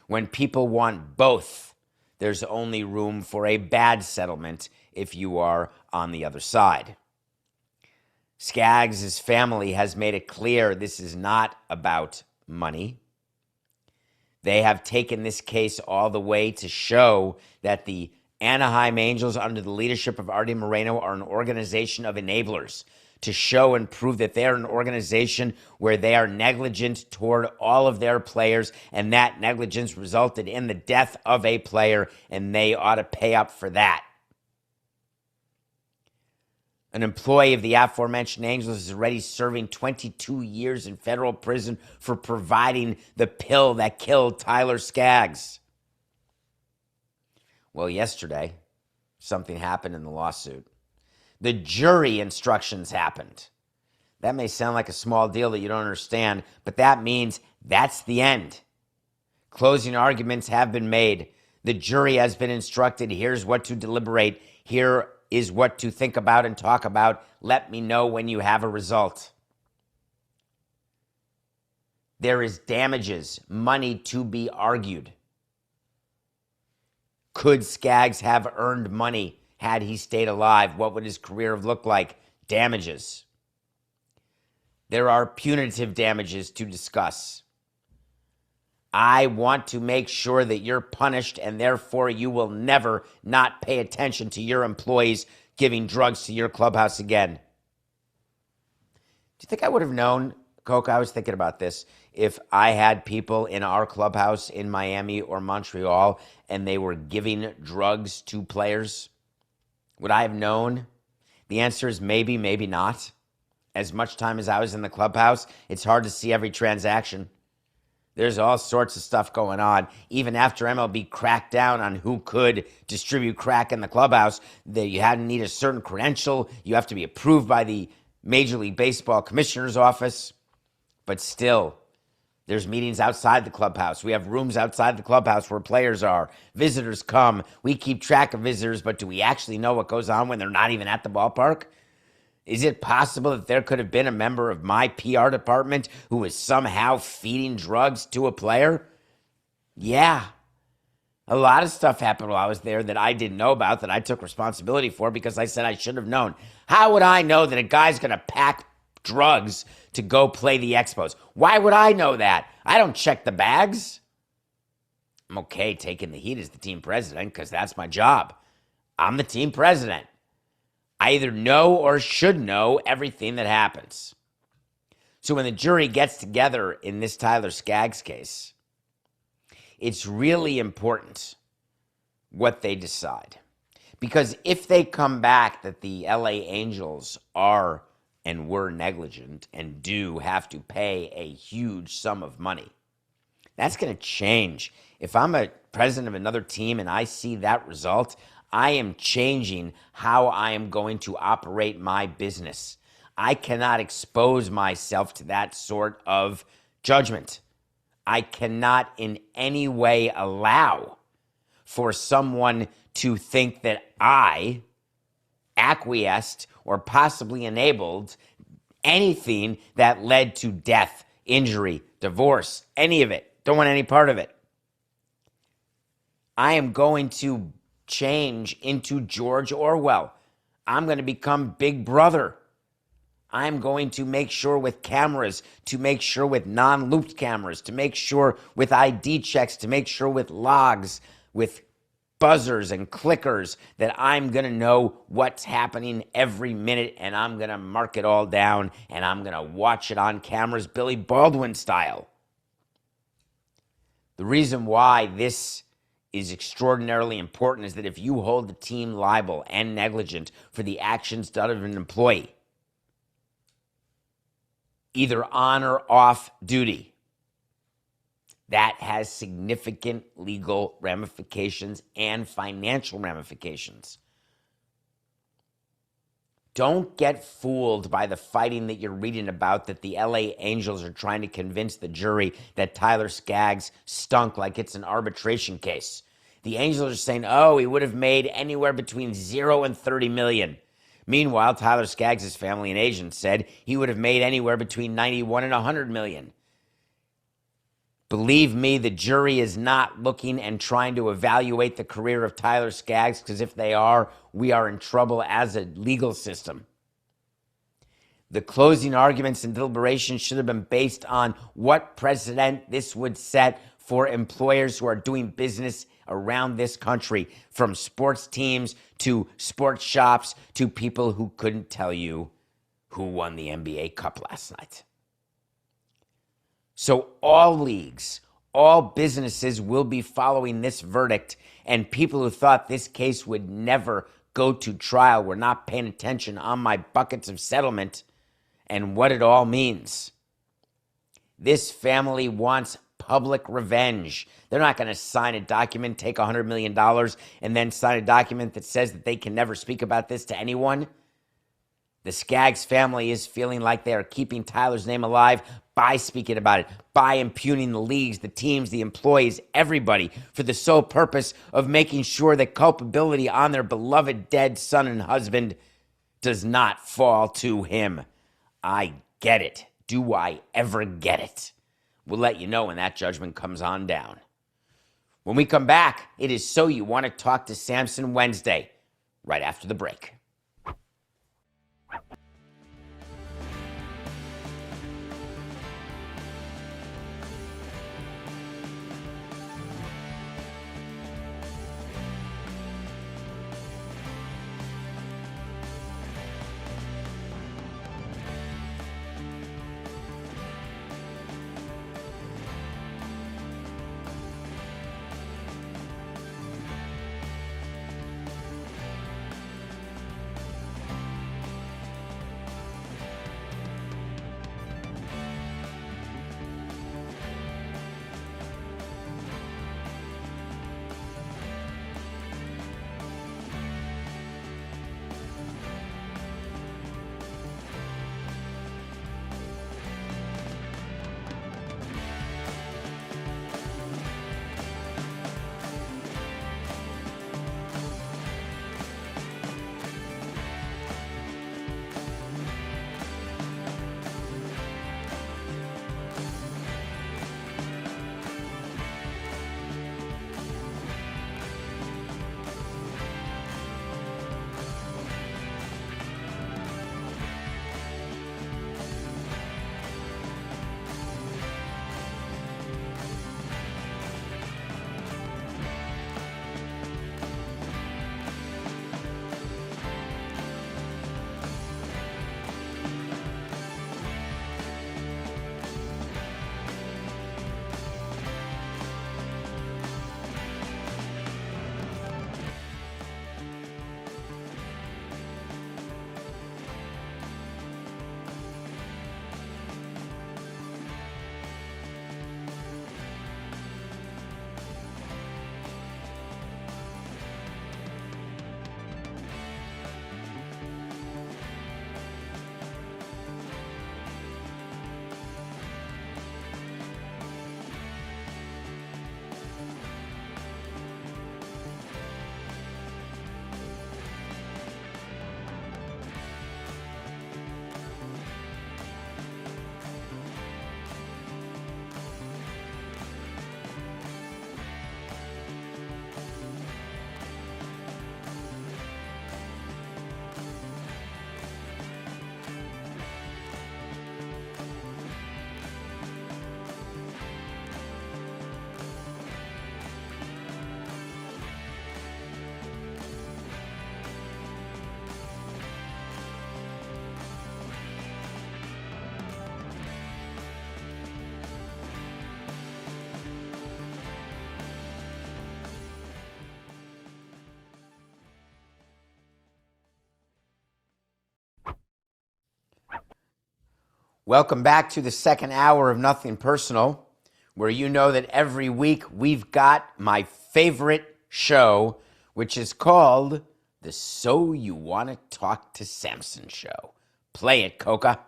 When people want both, there's only room for a bad settlement if you are on the other side. Skaggs' family has made it clear this is not about money. They have taken this case all the way to show that the Anaheim Angels, under the leadership of Artie Moreno, are an organization of enablers, to show and prove that they are an organization where they are negligent toward all of their players, and that negligence resulted in the death of a player, and they ought to pay up for that. An employee of the aforementioned Angels is already serving 22 years in federal prison for providing the pill that killed Tyler Skaggs. Well, yesterday, something happened in the lawsuit. The jury instructions happened. That may sound like a small deal that you don't understand, but that means that's the end. Closing arguments have been made. The jury has been instructed. Here's what to deliberate. Here is what to think about and talk about. Let me know when you have a result. There is damages, money to be argued. Could Skaggs have earned money had he stayed alive? What would his career have looked like? Damages. There are punitive damages to discuss. I want to make sure that you're punished, and therefore you will never not pay attention to your employees giving drugs to your clubhouse again. Do you think I would have known, Coke? I was thinking about this. If I had people in our clubhouse in Miami or Montreal and they were giving drugs to players, would I have known? The answer is maybe, maybe not. As much time as I was in the clubhouse, it's hard to see every transaction. There's all sorts of stuff going on. Even after MLB cracked down on who could distribute crack in the clubhouse, that you had to need a certain credential. You have to be approved by the Major League Baseball Commissioner's office. But still, There's meetings outside the clubhouse. We have rooms outside the clubhouse where players are. Visitors come. We keep track of visitors, but do we actually know what goes on when they're not even at the ballpark? Is it possible that there could have been a member of my PR department who was somehow feeding drugs to a player? Yeah. A lot of stuff happened while I was there that I didn't know about, that I took responsibility for because I said I should have known. How would I know that a guy's going to pack drugs to go play the Expos? Why would I know that? I don't check the bags. I'm okay taking the heat as the team president because that's my job. I'm the team president. I either know or should know everything that happens. So when the jury gets together in this Tyler Skaggs case, it's really important what they decide. Because if they come back that the LA Angels are and were negligent and do have to pay a huge sum of money, that's going to change. If I'm a president of another team and I see that result, I am changing how I am going to operate my business. I cannot expose myself to that sort of judgment. I cannot in any way allow for someone to think that I acquiesced or possibly enabled anything that led to death, injury, divorce, any of it. Don't want any part of it. I am going to change into George Orwell. I'm going to become Big Brother. I'm going to make sure with cameras, to make sure with non-looped cameras, to make sure with ID checks, to make sure with logs, with buzzers and clickers, that I'm going to know what's happening every minute, and I'm going to mark it all down, and I'm going to watch it on cameras Billy Baldwin style. The reason why this is extraordinarily important is that if you hold the team liable and negligent for the actions done of an employee, either on or off duty, that has significant legal ramifications and financial ramifications. Don't get fooled by the fighting that you're reading about, that the LA Angels are trying to convince the jury that Tyler Skaggs stunk like it's an arbitration case. The Angels are saying, oh, he would have made anywhere between 0 and 30 million. Meanwhile, Tyler Skaggs' family and agents said he would have made anywhere between 91 and 100 million. Believe me, the jury is not looking and trying to evaluate the career of Tyler Skaggs, because if they are, we are in trouble as a legal system. The closing arguments and deliberations should have been based on what precedent this would set for employers who are doing business around this country, from sports teams to sports shops to people who couldn't tell you who won the NBA Cup last night. So all leagues, all businesses will be following this verdict, and people who thought this case would never go to trial were not paying attention on my buckets of settlement and what it all means. This family wants public revenge. They're not going to sign a document, take $100 million, and then sign a document that says that they can never speak about this to anyone. The Skaggs family is feeling like they are keeping Tyler's name alive by speaking about it, by impugning the leagues, the teams, the employees, everybody, for the sole purpose of making sure that culpability on their beloved dead son and husband does not fall to him. I get it. Do I ever get it? We'll let you know when that judgment comes on down. When we come back, it is So You Want to Talk to Samson Wednesday, right after the break. Welcome back to the second hour of Nothing Personal, where you know that every week we've got my favorite show, which is called the So You Want to Talk to Samson Show. Play it, Coca.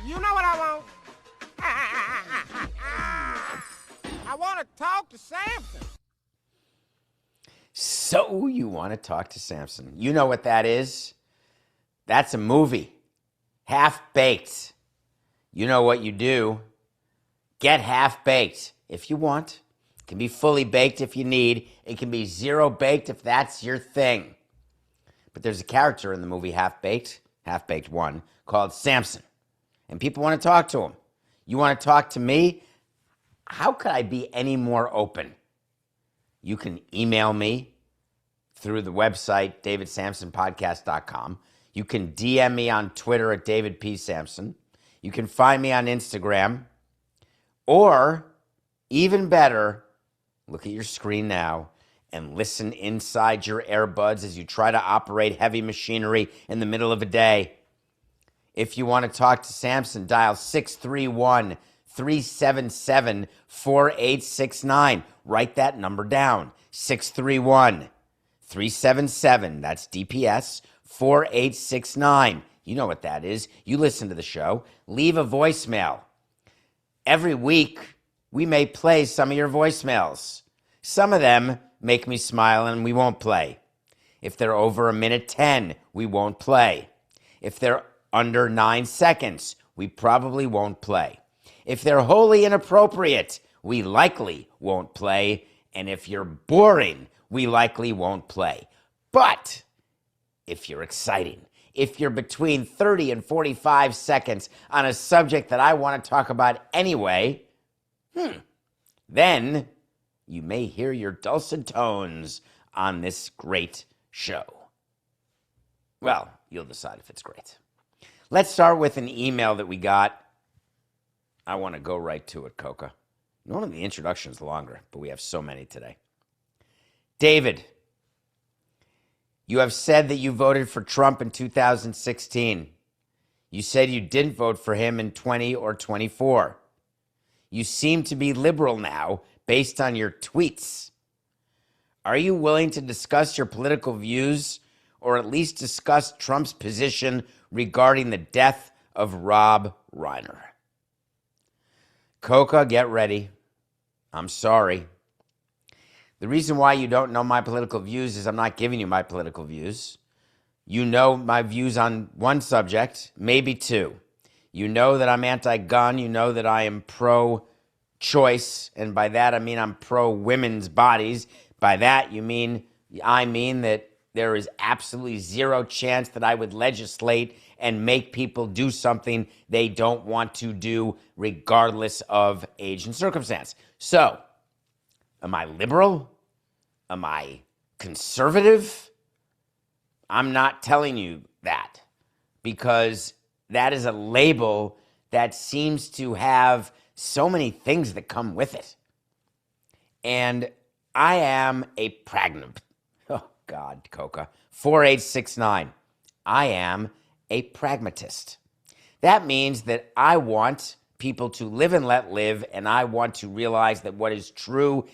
You know what I want? I want to talk to Samson. So You Want to Talk to Samson. You know what that is? That's a movie. Half-Baked. You know what you do. Get half-baked if you want. It can be fully baked if you need. It can be zero-baked if that's your thing. But there's a character in the movie Half-Baked 1, called Samson. And people want to talk to him. You want to talk to me? How could I be any more open? You can email me through the website, davidsamsonpodcast.com. You can DM me on Twitter at David P. Samson. You can find me on Instagram. Or, even better, look at your screen now and listen inside your earbuds as you try to operate heavy machinery in the middle of a day. If you want to talk to Samson, dial 631-377-4869. Write that number down. 631-377, that's DPS, 4869. You know what that is. You listen to the show. Leave a voicemail. Every week, we may play some of your voicemails. Some of them make me smile and we won't play. If they're over a minute 10, we won't play. If they're under 9 seconds, we probably won't play. If they're wholly inappropriate, we likely won't play. And if you're boring, we likely won't play. But if you're exciting, if you're between 30 and 45 seconds on a subject that I want to talk about anyway, then you may hear your dulcet tones on this great show. Well, you'll decide if it's great. Let's start with an email that we got. I want to go right to it, Coca. None of the introductions longer, but we have so many today. David, you have said that you voted for Trump in 2016. You said you didn't vote for him in 20 or 24. You seem to be liberal now based on your tweets. Are you willing to discuss your political views or at least discuss Trump's position regarding the death of Rob Reiner? Coca, get ready. I'm sorry. The reason why you don't know my political views is I'm not giving you my political views. You know my views on one subject, maybe two. You know that I'm anti-gun. You know that I am pro-choice. And by that, I mean I'm pro-women's bodies. By that, I mean that there is absolutely zero chance that I would legislate and make people do something they don't want to do, regardless of age and circumstance. So, am I liberal? Am I conservative? I'm not telling you that, because that is a label that seems to have so many things that come with it. And I am a pragmatist. Oh, God, Coca. 4869. I am a pragmatist. That means that I want people to live and let live, and I want to realize that what is true,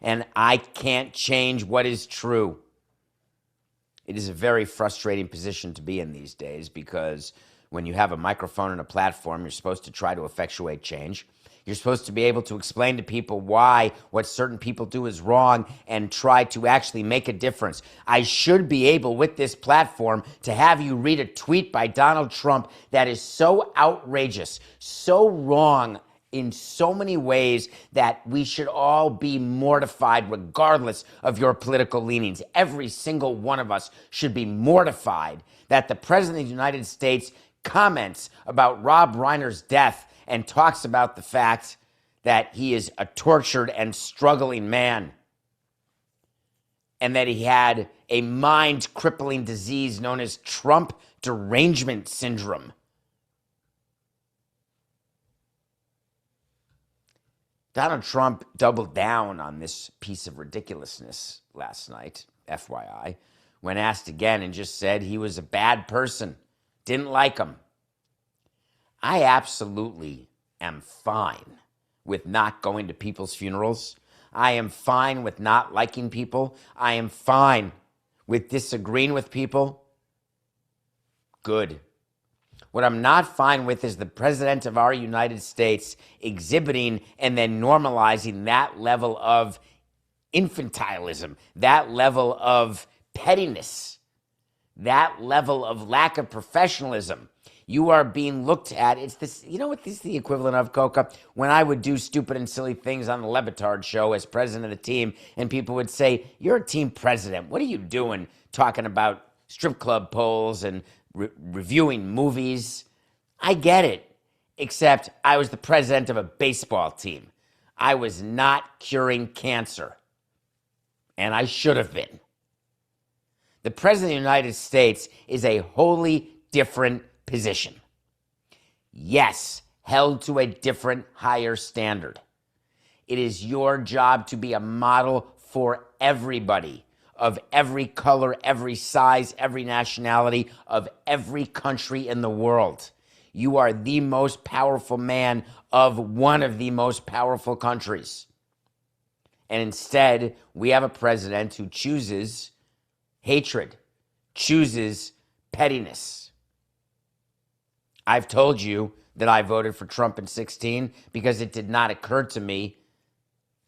and I can't change what is true. It is a very frustrating position to be in these days, because when you have a microphone and a platform, you're supposed to try to effectuate change. You're supposed to be able to explain to people why what certain people do is wrong and try to actually make a difference. I should be able, with this platform, to have you read a tweet by Donald Trump that is so outrageous, so wrong in so many ways that we should all be mortified regardless of your political leanings. Every single one of us should be mortified that the President of the United States comments about Rob Reiner's death and talks about the fact that he is a tortured and struggling man, and that he had a mind-crippling disease known as Trump derangement syndrome. Donald Trump doubled down on this piece of ridiculousness last night, FYI, when asked again, and just said he was a bad person, didn't like him. I absolutely am fine with not going to people's funerals. I am fine with not liking people. I am fine with disagreeing with people. Good. What I'm not fine with is the president of our United States exhibiting and then normalizing that level of infantilism, that level of pettiness, that level of lack of professionalism. You are being looked at. It's this, you know what this is the equivalent of, Coca? When I would do stupid and silly things on the Levitard show as president of the team, and people would say, "You're a team president. What are you doing talking about strip club poles and reviewing movies?" I get it, except I was the president of a baseball team. I was not curing cancer, and I should have been. The president of the United States is a wholly different position. Yes, held to a different, higher standard. It is your job to be a model for everybody, of every color, every size, every nationality, of every country in the world. You are the most powerful man of one of the most powerful countries. And instead, we have a president who chooses hatred, chooses pettiness. I've told you that I voted for Trump in 2016 because it did not occur to me.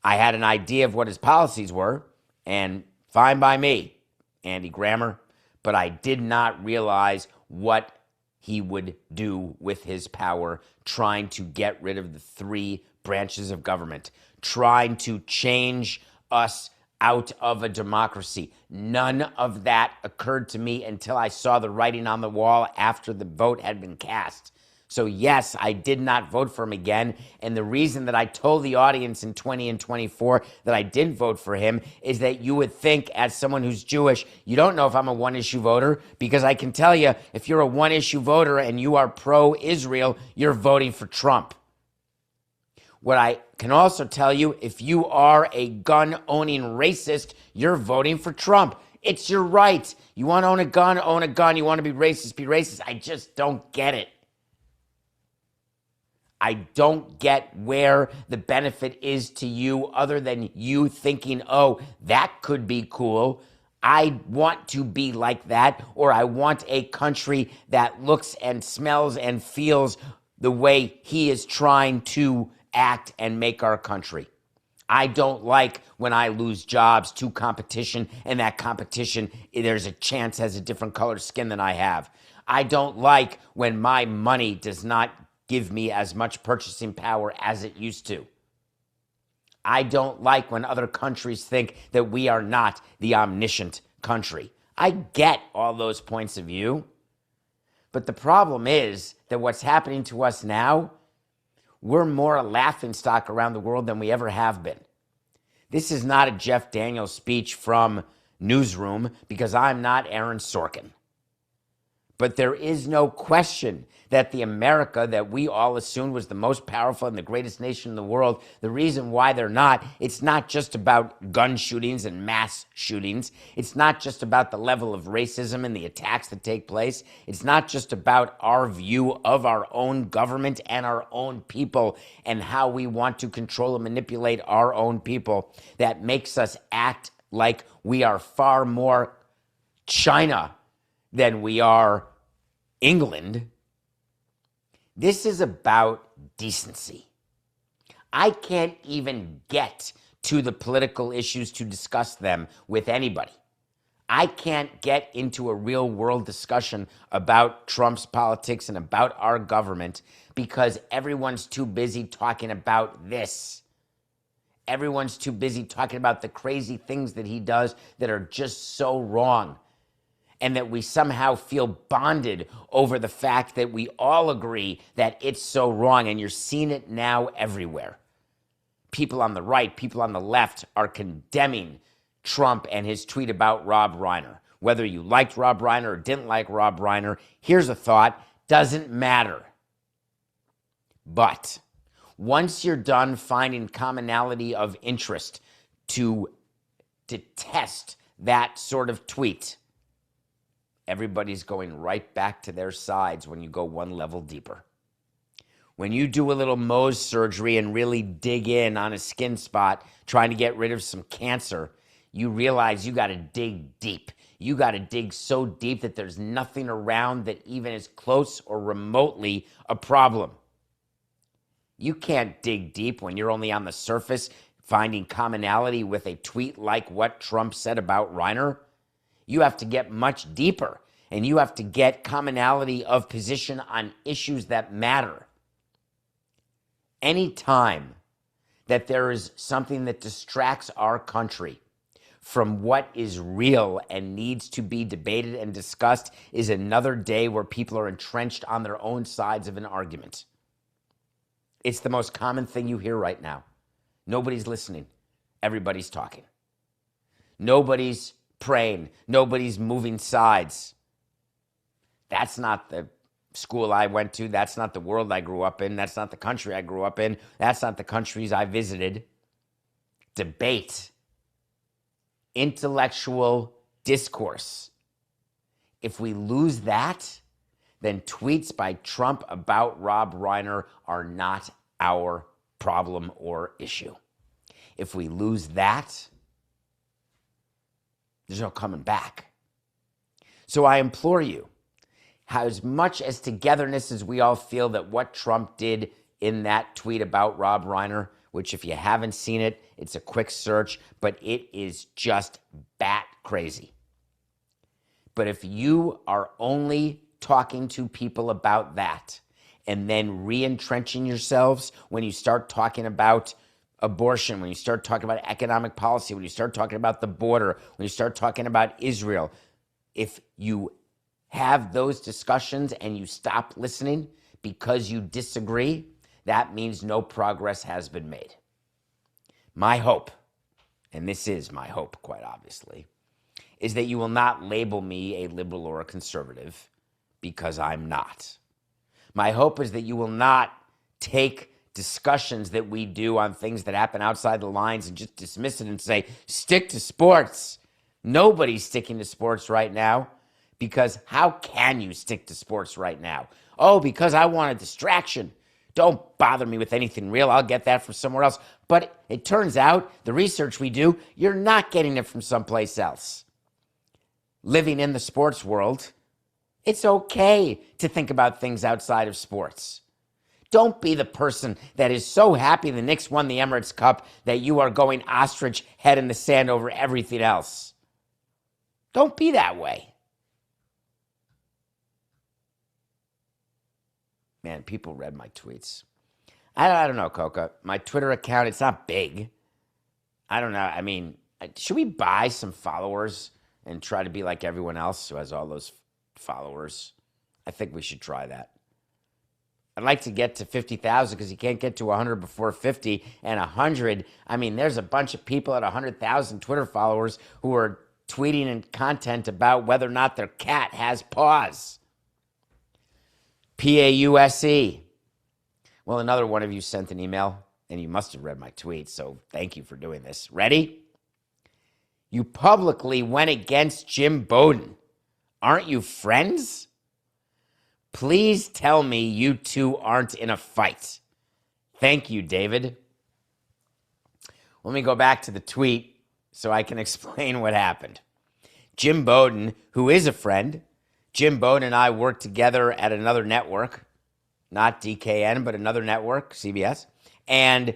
I had an idea of what his policies were, and fine by me, Andy Grammer, but I did not realize what he would do with his power, trying to get rid of the three branches of government, trying to change us out of a democracy. None of that occurred to me until I saw the writing on the wall after the vote had been cast. So yes, I did not vote for him again. And the reason that I told the audience in 20 and 24 that I didn't vote for him is that you would think, as someone who's Jewish, you don't know if I'm a one-issue voter, because I can tell you, if you're a one-issue voter and you are pro-Israel, you're voting for Trump. What I can also tell you, if you are a gun-owning racist, you're voting for Trump. It's your right. You want to own a gun, own a gun. You want to be racist, be racist. I just don't get it. I don't get where the benefit is to you other than you thinking, oh, that could be cool. I want to be like that, or I want a country that looks and smells and feels the way he is trying to act and make our country. I don't like when I lose jobs to competition, and that competition, there's a chance, has a different colored skin than I have. I don't like when my money does not give me as much purchasing power as it used to. I don't like when other countries think that we are not the omniscient country. I get all those points of view, but the problem is that what's happening to us now, we're more a laughingstock around the world than we ever have been. This is not a Jeff Daniels speech from Newsroom, because I'm not Aaron Sorkin. But there is no question that the America that we all assumed was the most powerful and the greatest nation in the world, the reason why they're not, it's not just about gun shootings and mass shootings. It's not just about the level of racism and the attacks that take place. It's not just about our view of our own government and our own people and how we want to control and manipulate our own people that makes us act like we are far more China than we are England. This is about decency. I can't even get to the political issues to discuss them with anybody. I can't get into a real world discussion about Trump's politics and about our government because everyone's too busy talking about this. Everyone's too busy talking about the crazy things that he does that are just so wrong. And that we somehow feel bonded over the fact that we all agree that it's so wrong. And you're seeing it now everywhere. People on the right, people on the left are condemning Trump and his tweet about Rob Reiner. Whether you liked Rob Reiner or didn't like Rob Reiner, here's a thought, doesn't matter. But once you're done finding commonality of interest to detest that sort of tweet, everybody's going right back to their sides when you go one level deeper. when you do a little Mohs surgery and really dig in on a skin spot trying to get rid of some cancer, you realize you got to dig deep. You got to dig so deep that there's nothing around that even is close or remotely a problem. You can't dig deep when you're only on the surface finding commonality with a tweet like what Trump said about Reiner. You have to get much deeper, and you have to get commonality of position on issues that matter. Any time that there is something that distracts our country from what is real and needs to be debated and discussed is another day where people are entrenched on their own sides of an argument. It's the most common thing you hear right now. Nobody's listening. Everybody's talking. Nobody's praying. Nobody's moving sides. That's not the school I went to. That's not the world I grew up in. That's not the country I grew up in. That's not the countries I visited. Debate. Intellectual discourse. If we lose that, then tweets by Trump about Rob Reiner are not our problem or issue. If we lose that, there's no coming back. So I implore you, as much as togetherness as we all feel that what Trump did in that tweet about Rob Reiner, which if you haven't seen it, it's a quick search, but it is just bat crazy. But if you are only talking to people about that and then re-entrenching yourselves when you start talking about abortion, when you start talking about economic policy, when you start talking about the border, when you start talking about Israel, if you have those discussions and you stop listening because you disagree, that means no progress has been made. My hope, and this is my hope quite obviously, is that you will not label me a liberal or a conservative, because I'm not. My hope is that you will not take discussions that we do on things that happen outside the lines and just dismiss it and say, stick to sports. Nobody's sticking to sports right now, because how can you stick to sports right now? Oh, because I want a distraction. Don't bother me with anything real. I'll get that from somewhere else. But it turns out, the research we do, you're not getting it from someplace else. Living in the sports world, it's okay to think about things outside of sports. Don't be the person that is so happy the Knicks won the Emirates Cup that you are going ostrich head in the sand over everything else. Don't be that way. Man, people read my tweets. I don't know, Coca. My Twitter account, it's not big. I don't know. I mean, should we buy some followers and try to be like everyone else who has all those followers? I think we should try that. I'd like to get to 50,000 because you can't get to 100 before 50. And 100, I mean, there's a bunch of people at 100,000 Twitter followers who are tweeting and content about whether or not their cat has paws. PAUSE. Well, another one of you sent an email, and you must have read my tweet, so thank you for doing this. Ready? You publicly went against Jim Bowden. Aren't you friends? Please tell me you two aren't in a fight. Thank you, David. Let me go back to the tweet so I can explain what happened. Jim Bowden, who is a friend, Jim Bowden and I worked together at another network, not DKN, but another network, CBS. And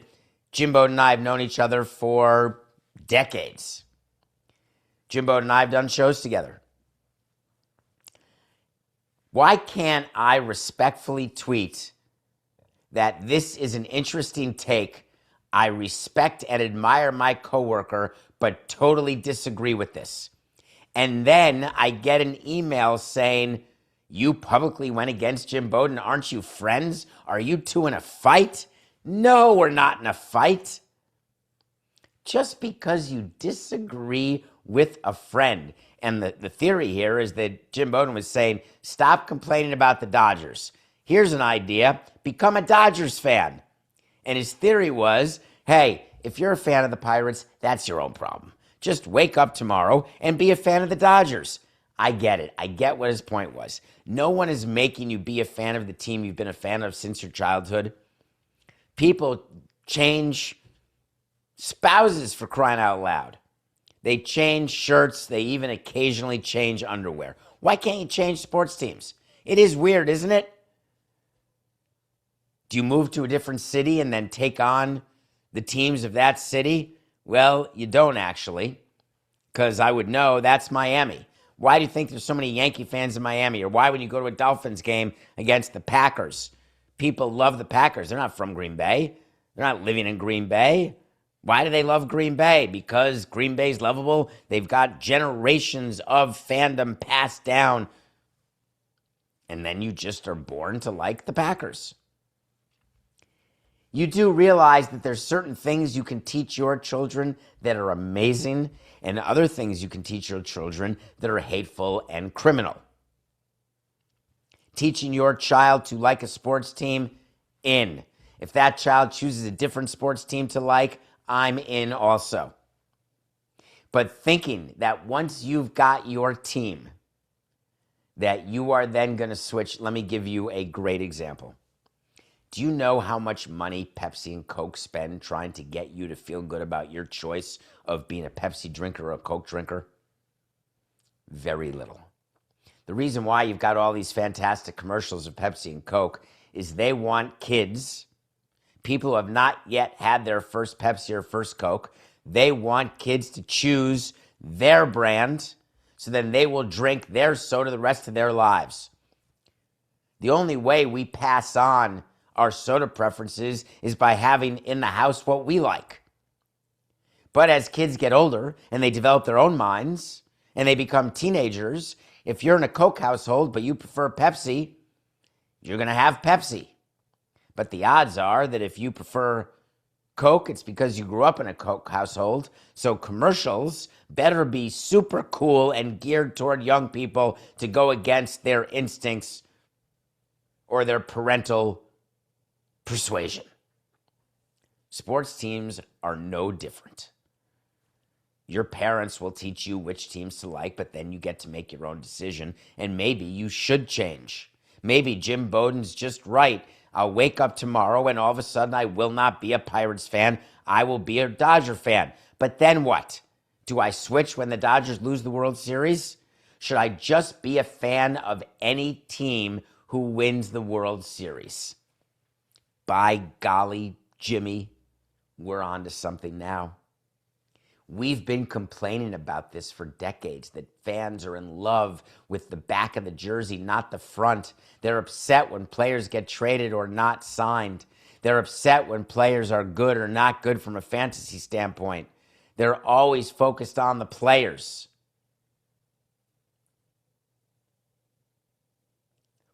Jim Bowden and I have known each other for decades. Jim Bowden and I have done shows together. Why can't I respectfully tweet that this is an interesting take? I respect and admire my coworker, but totally disagree with this. And then I get an email saying, you publicly went against Jim Bowden. Aren't you friends? Are you two in a fight? No, we're not in a fight. Just because you disagree with a friend. And the theory here is that Jim Bowden was saying, stop complaining about the Dodgers. Here's an idea. Become a Dodgers fan. And his theory was, hey, if you're a fan of the Pirates, that's your own problem. Just wake up tomorrow and be a fan of the Dodgers. I get it. I get what his point was. No one is making you be a fan of the team you've been a fan of since your childhood. People change spouses, for crying out loud. They change shirts. They even occasionally change underwear. Why can't you change sports teams? It is weird, isn't it? Do you move to a different city and then take on the teams of that city? Well, you don't actually, because I would know that's Miami. Why do you think there's so many Yankee fans in Miami? Or why, when you go to a Dolphins game against the Packers, people love the Packers? They're not from Green Bay. They're not living in Green Bay. Why do they love Green Bay? Because Green Bay's lovable. They've got generations of fandom passed down. And then you just are born to like the Packers. You do realize that there's certain things you can teach your children that are amazing, and other things you can teach your children that are hateful and criminal. Teaching your child to like a sports team, in. If that child chooses a different sports team to like, I'm in also. But thinking that once you've got your team, that you are then going to switch. Let me give you a great example. Do you know how much money Pepsi and Coke spend trying to get you to feel good about your choice of being a Pepsi drinker or a Coke drinker? Very little. The reason why you've got all these fantastic commercials of Pepsi and Coke is they want kids, people who have not yet had their first Pepsi or first Coke, they want kids to choose their brand so then they will drink their soda the rest of their lives. The only way we pass on our soda preferences is by having in the house what we like. But as kids get older and they develop their own minds and they become teenagers, if you're in a Coke household but you prefer Pepsi, you're going to have Pepsi. But the odds are that if you prefer Coke, it's because you grew up in a Coke household. So commercials better be super cool and geared toward young people to go against their instincts or their parental persuasion. Sports teams are no different. Your parents will teach you which teams to like, but then you get to make your own decision, and maybe you should change. Maybe Jim Bowden's just right. I'll wake up tomorrow and all of a sudden I will not be a Pirates fan. I will be a Dodger fan. But then what? Do I switch when the Dodgers lose the World Series? Should I just be a fan of any team who wins the World Series? By golly, Jimmy, we're on to something now. We've been complaining about this for decades, that fans are in love with the back of the jersey, not the front. They're upset when players get traded or not signed. They're upset when players are good or not good from a fantasy standpoint. They're always focused on the players.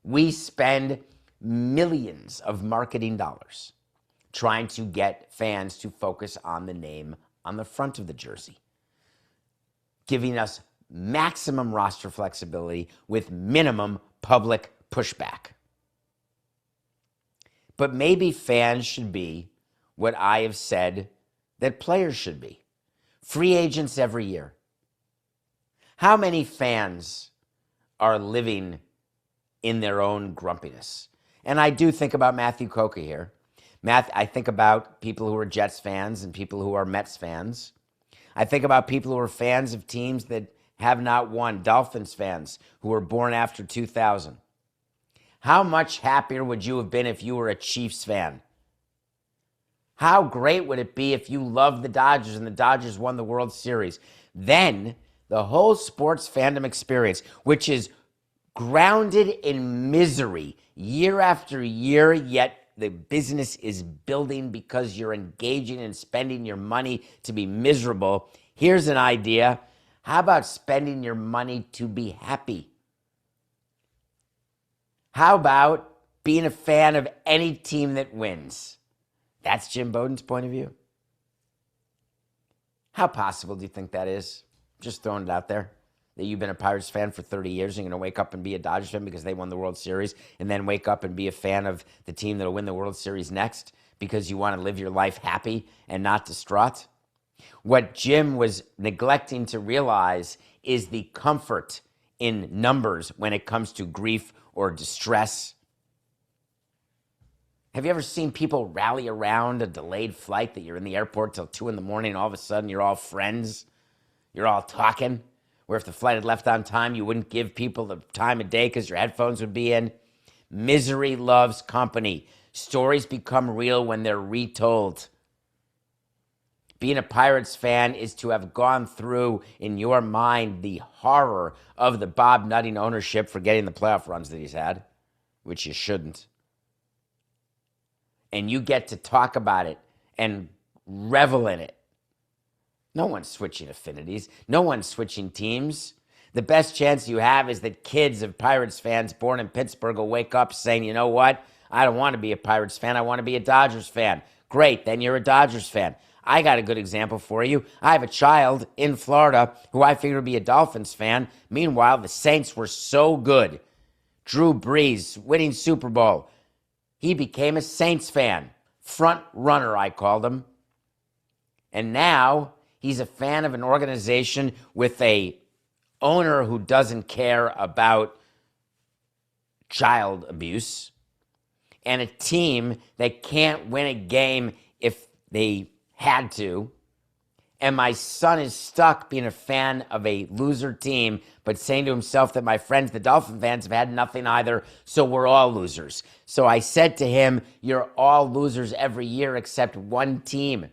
We spend millions of marketing dollars trying to get fans to focus on the name on the front of the jersey, giving us maximum roster flexibility with minimum public pushback. But maybe fans should be what I have said that players should be. Free agents every year. How many fans are living in their own grumpiness? And I do think about Matthew Coca here. I think about people who are Jets fans and people who are Mets fans. I think about people who are fans of teams that have not won, Dolphins fans who were born after 2000. How much happier would you have been if you were a Chiefs fan? How great would it be if you loved the Dodgers and the Dodgers won the World Series? Then the whole sports fandom experience, which is grounded in misery year after year, yet the business is building because you're engaging and spending your money to be miserable. Here's an idea. How about spending your money to be happy? How about being a fan of any team that wins? That's Jim Bowden's point of view. How possible do you think that is? Just throwing it out there. That you've been a Pirates fan for 30 years and you're going to wake up and be a Dodgers fan because they won the World Series, and then wake up and be a fan of the team that will win the World Series next because you want to live your life happy and not distraught? What Jim was neglecting to realize is the comfort in numbers when it comes to grief or distress. Have you ever seen people rally around a delayed flight that you're in the airport till 2 in the morning and all of a sudden you're all friends? You're all talking? Where if the flight had left on time, you wouldn't give people the time of day because your headphones would be in? Misery loves company. Stories become real when they're retold. Being a Pirates fan is to have gone through, in your mind, the horror of the Bob Nutting ownership for getting the playoff runs that he's had, which you shouldn't. And you get to talk about it and revel in it. No one's switching affinities. No one's switching teams. The best chance you have is that kids of Pirates fans born in Pittsburgh will wake up saying, you know what? I don't want to be a Pirates fan. I want to be a Dodgers fan. Great, then you're a Dodgers fan. I got a good example for you. I have a child in Florida who I figured would be a Dolphins fan. Meanwhile, the Saints were so good. Drew Brees winning Super Bowl. He became a Saints fan. Front runner, I called him. And now he's a fan of an organization with a owner who doesn't care about child abuse and a team that can't win a game if they had to. And my son is stuck being a fan of a loser team, but saying to himself that my friends, the Dolphin fans, have had nothing either, so we're all losers. So I said to him, you're all losers every year except one team.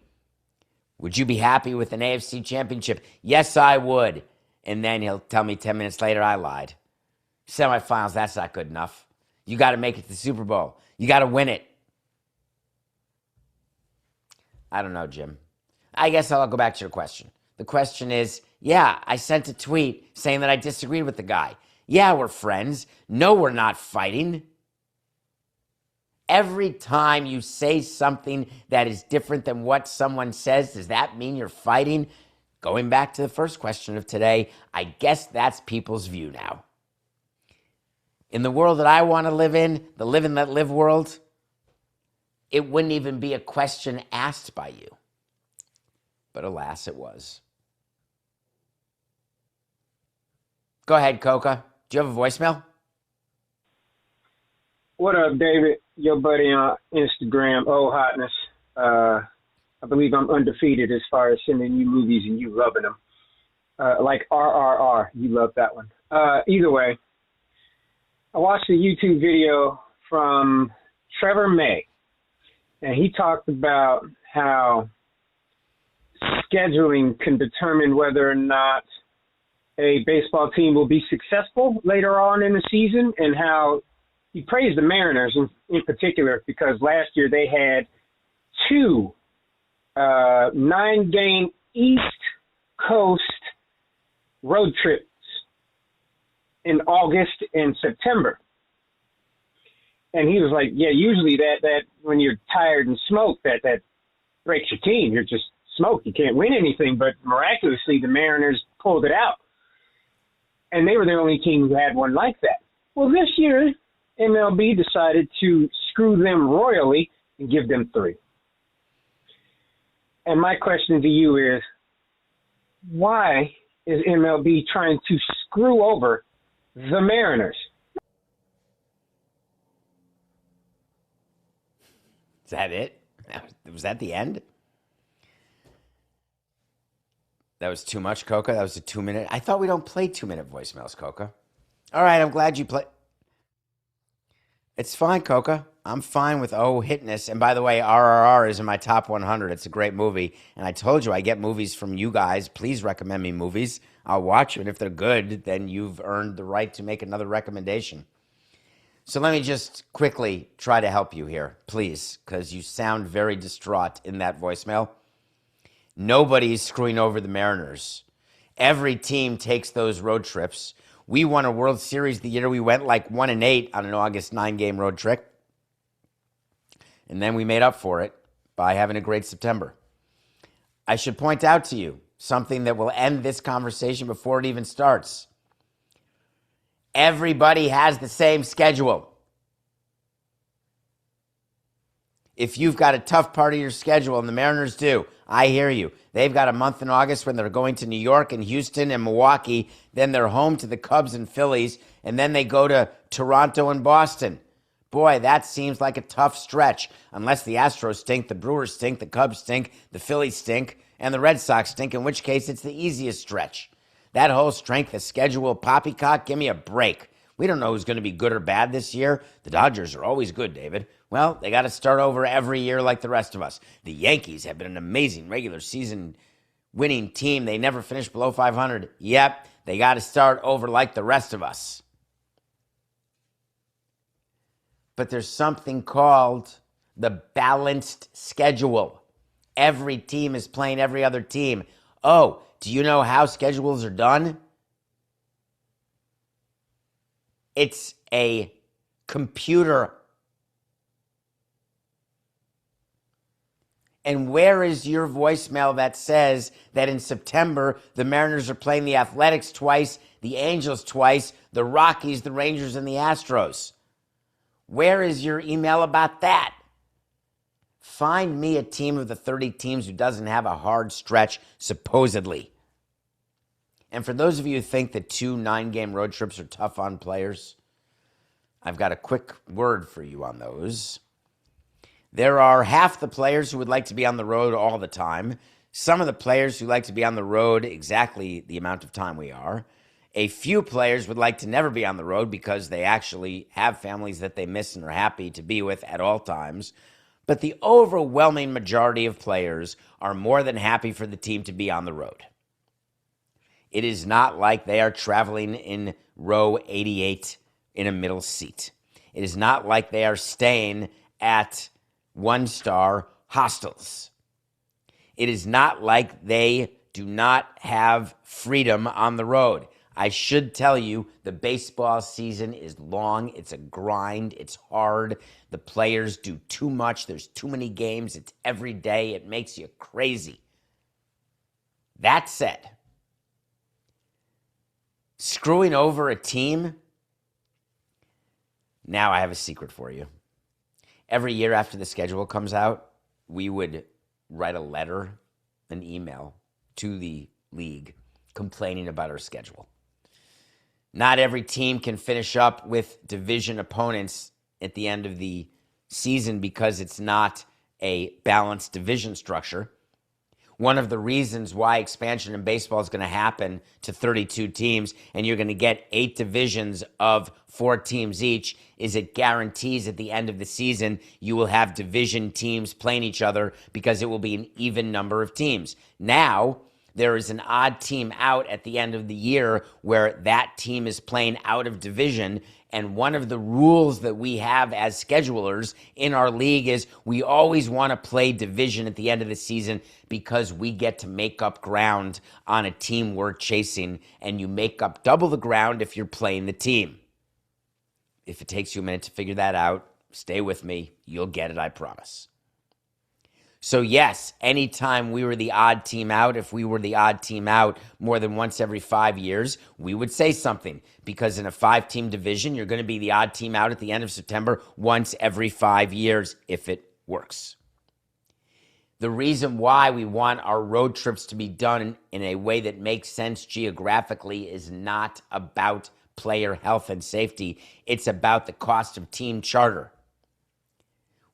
Would you be happy with an AFC championship? Yes, I would. And then he'll tell me 10 minutes later I lied. Semifinals, that's not good enough. You got to make it to the Super Bowl. You got to win it. I don't know, Jim. I guess I'll go back to your question. The question is, yeah, I sent a tweet saying that I disagreed with the guy. Yeah, we're friends. No, we're not fighting. Every time you say something that is different than what someone says, does that mean you're fighting? Going back to the first question of today, I guess that's people's view now. In the world that I want to live in, the live and let live world, it wouldn't even be a question asked by you. But alas, it was. Go ahead, Coca. Do you have a voicemail? What up, David? Your buddy on Instagram, Oh Hotness. I believe I'm undefeated as far as sending you movies and you loving them. Like RRR, you love that one. Either way, I watched a YouTube video from Trevor May, and he talked about how scheduling can determine whether or not a baseball team will be successful later on in the season, and how he praised the Mariners in particular because last year they had two 9-game East Coast road trips in August and September. And he was like, yeah, usually that when you're tired and smoked, that breaks your team. You're just smoked. You can't win anything. But miraculously, the Mariners pulled it out. And they were the only team who had one like that. Well, this year, MLB decided to screw them royally and give them 3. And my question to you is, why is MLB trying to screw over the Mariners? Is that it? Was that the end? That was too much, Coca? That was a 2-minute? I thought we don't play 2-minute voicemails, Coca. All right, I'm glad you play. It's fine, Coca. I'm fine with Hitness. And by the way, RRR is in my top 100. It's a great movie. And I told you I get movies from you guys. Please recommend me movies. I'll watch them. And if they're good, then you've earned the right to make another recommendation. So let me just quickly try to help you here, please, because you sound very distraught in that voicemail. Nobody's screwing over the Mariners. Every team takes those road trips. We won a World Series the year we went like 1-8 on an August 9-game road trip. And then we made up for it by having a great September. I should point out to you something that will end this conversation before it even starts. Everybody has the same schedule. If you've got a tough part of your schedule, and the Mariners do, I hear you. They've got a month in August when they're going to New York and Houston and Milwaukee. Then they're home to the Cubs and Phillies. And then they go to Toronto and Boston. Boy, that seems like a tough stretch. Unless the Astros stink, the Brewers stink, the Cubs stink, the Phillies stink, and the Red Sox stink, in which case it's the easiest stretch. That whole strength of schedule poppycock, give me a break. We don't know who's going to be good or bad this year. The Dodgers are always good, David. Well, they got to start over every year like the rest of us. The Yankees have been an amazing regular season winning team. They never finished below 500. Yep, they got to start over like the rest of us. But there's something called the balanced schedule. Every team is playing every other team. Oh, do you know how schedules are done? It's a computer. And where is your voicemail that says that in September, the Mariners are playing the Athletics twice, the Angels twice, the Rockies, the Rangers, and the Astros? Where is your email about that? Find me a team of the 30 teams who doesn't have a hard stretch, supposedly. And for those of you who think that 2 9-game road trips are tough on players, I've got a quick word for you on those. There are half the players who would like to be on the road all the time. Some of the players who like to be on the road exactly the amount of time we are. A few players would like to never be on the road because they actually have families that they miss and are happy to be with at all times. But the overwhelming majority of players are more than happy for the team to be on the road. It is not like they are traveling in row 88 in a middle seat. It is not like they are staying at one-star hostels. It is not like they do not have freedom on the road. I should tell you, the baseball season is long. It's a grind. It's hard. The players do too much. There's too many games. It's every day. It makes you crazy. That said, screwing over a team, now I have a secret for you. Every year after the schedule comes out, we would write a letter, an email to the league complaining about our schedule. Not every team can finish up with division opponents at the end of the season because it's not a balanced division structure. One of the reasons why expansion in baseball is going to happen to 32 teams and you're going to get 8 divisions of 4 teams each is it guarantees at the end of the season you will have division teams playing each other because it will be an even number of teams. Now, there is an odd team out at the end of the year where that team is playing out of division. And one of the rules that we have as schedulers in our league is we always want to play division at the end of the season because we get to make up ground on a team we're chasing. And you make up double the ground if you're playing the team. If it takes you a minute to figure that out, stay with me. You'll get it, I promise. So yes, anytime we were the odd team out, if we were the odd team out more than once every 5 years, we would say something. Because in a 5-team division, you're going to be the odd team out at the end of September once every 5 years, if it works. The reason why we want our road trips to be done in a way that makes sense geographically is not about player health and safety. It's about the cost of team charter.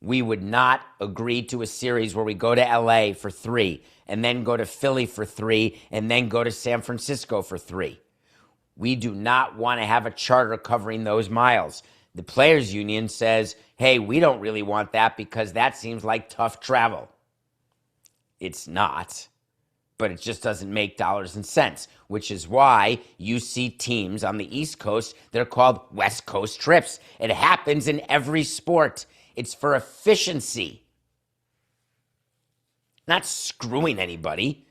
We would not agree to a series where we go to LA for 3 and then go to Philly for 3 and then go to San Francisco for 3. We do not want to have a charter covering those miles. The Players Union says, hey, we don't really want that because that seems like tough travel. It's not, but it just doesn't make dollars and cents, which is why you see teams on the East Coast, they're called West Coast trips. It happens in every sport. It's for efficiency, not screwing anybody.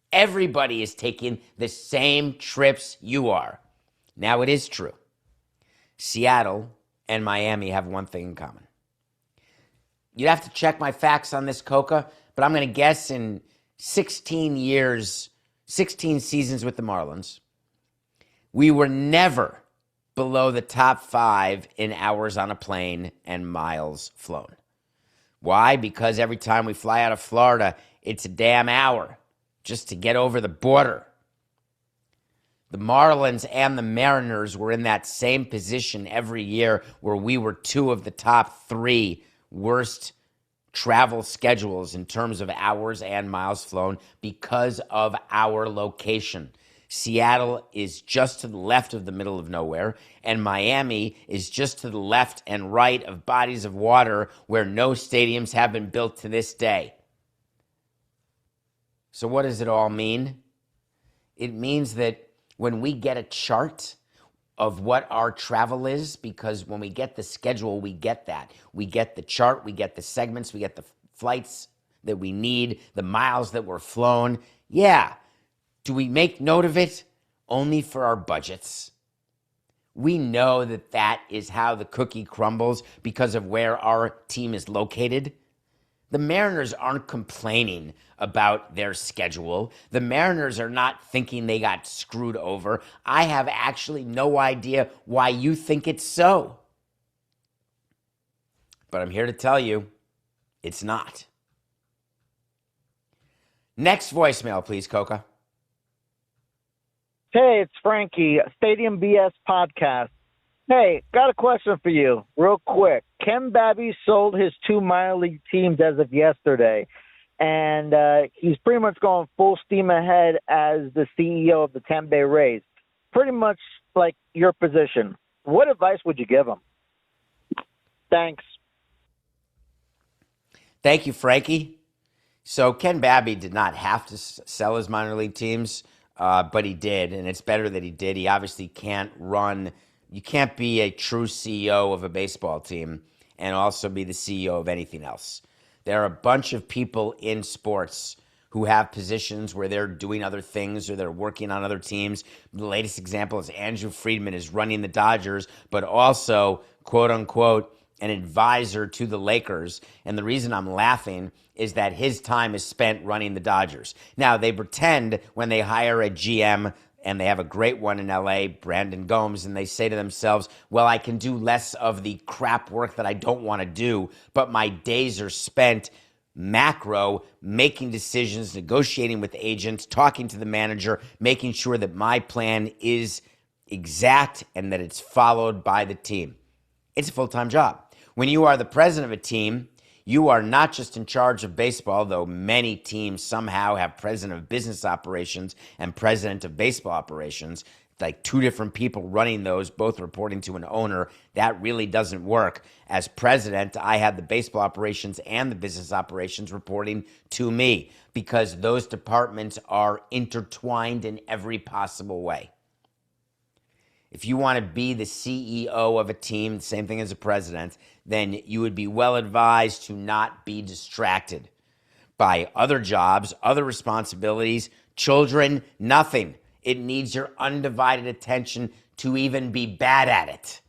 Everybody is taking the same trips you are. Now, it is true. Seattle and Miami have one thing in common. You'd have to check my facts on this, Coca, but I'm going to guess in 16 years, 16 seasons with the Marlins, we were never below the top 5 in hours on a plane and miles flown. Why? Because every time we fly out of Florida, it's a damn hour just to get over the border. The Marlins and the Mariners were in that same position every year where we were two of the top three worst travel schedules in terms of hours and miles flown because of our location. Seattle is just to the left of the middle of nowhere, and Miami is just to the left and right of bodies of water where no stadiums have been built to this day. So what does it all mean? It means that when we get a chart of what our travel is, because when we get the schedule, we get that. We get the chart, we get the segments, we get the flights that we need, the miles that were flown. Yeah. Do we make note of it? Only for our budgets. We know that that is how the cookie crumbles because of where our team is located. The Mariners aren't complaining about their schedule. The Mariners are not thinking they got screwed over. I have actually no idea why you think it's so. But I'm here to tell you, it's not. Next voicemail, please, Coca. Hey, it's Frankie, Stadium BS Podcast. Hey, got a question for you, real quick. Ken Babby sold his 2 minor league teams as of yesterday, and he's pretty much going full steam ahead as the CEO of the Tampa Bay Rays. Pretty much like your position. What advice would you give him? Thanks. Thank you, Frankie. So Ken Babby did not have to sell his minor league teams, but he did, and it's better that he did. He obviously can't run. You can't be a true CEO of a baseball team and also be the CEO of anything else. There are a bunch of people in sports who have positions where they're doing other things or they're working on other teams. The latest example is Andrew Friedman is running the Dodgers, but also, quote unquote, an advisor to the Lakers. And the reason I'm laughing is that his time is spent running the Dodgers. Now, they pretend when they hire a GM, and they have a great one in LA, Brandon Gomes, and they say to themselves, well, I can do less of the crap work that I don't want to do, but my days are spent macro, making decisions, negotiating with agents, talking to the manager, making sure that my plan is exact and that it's followed by the team. It's a full-time job. When you are the president of a team, you are not just in charge of baseball, though many teams somehow have president of business operations and president of baseball operations, like two different people running those, both reporting to an owner. That really doesn't work. As president, I had the baseball operations and the business operations reporting to me because those departments are intertwined in every possible way. If you want to be the CEO of a team, the same thing as a president, then you would be well advised to not be distracted by other jobs, other responsibilities, children, nothing. It needs your undivided attention to even be bad at it.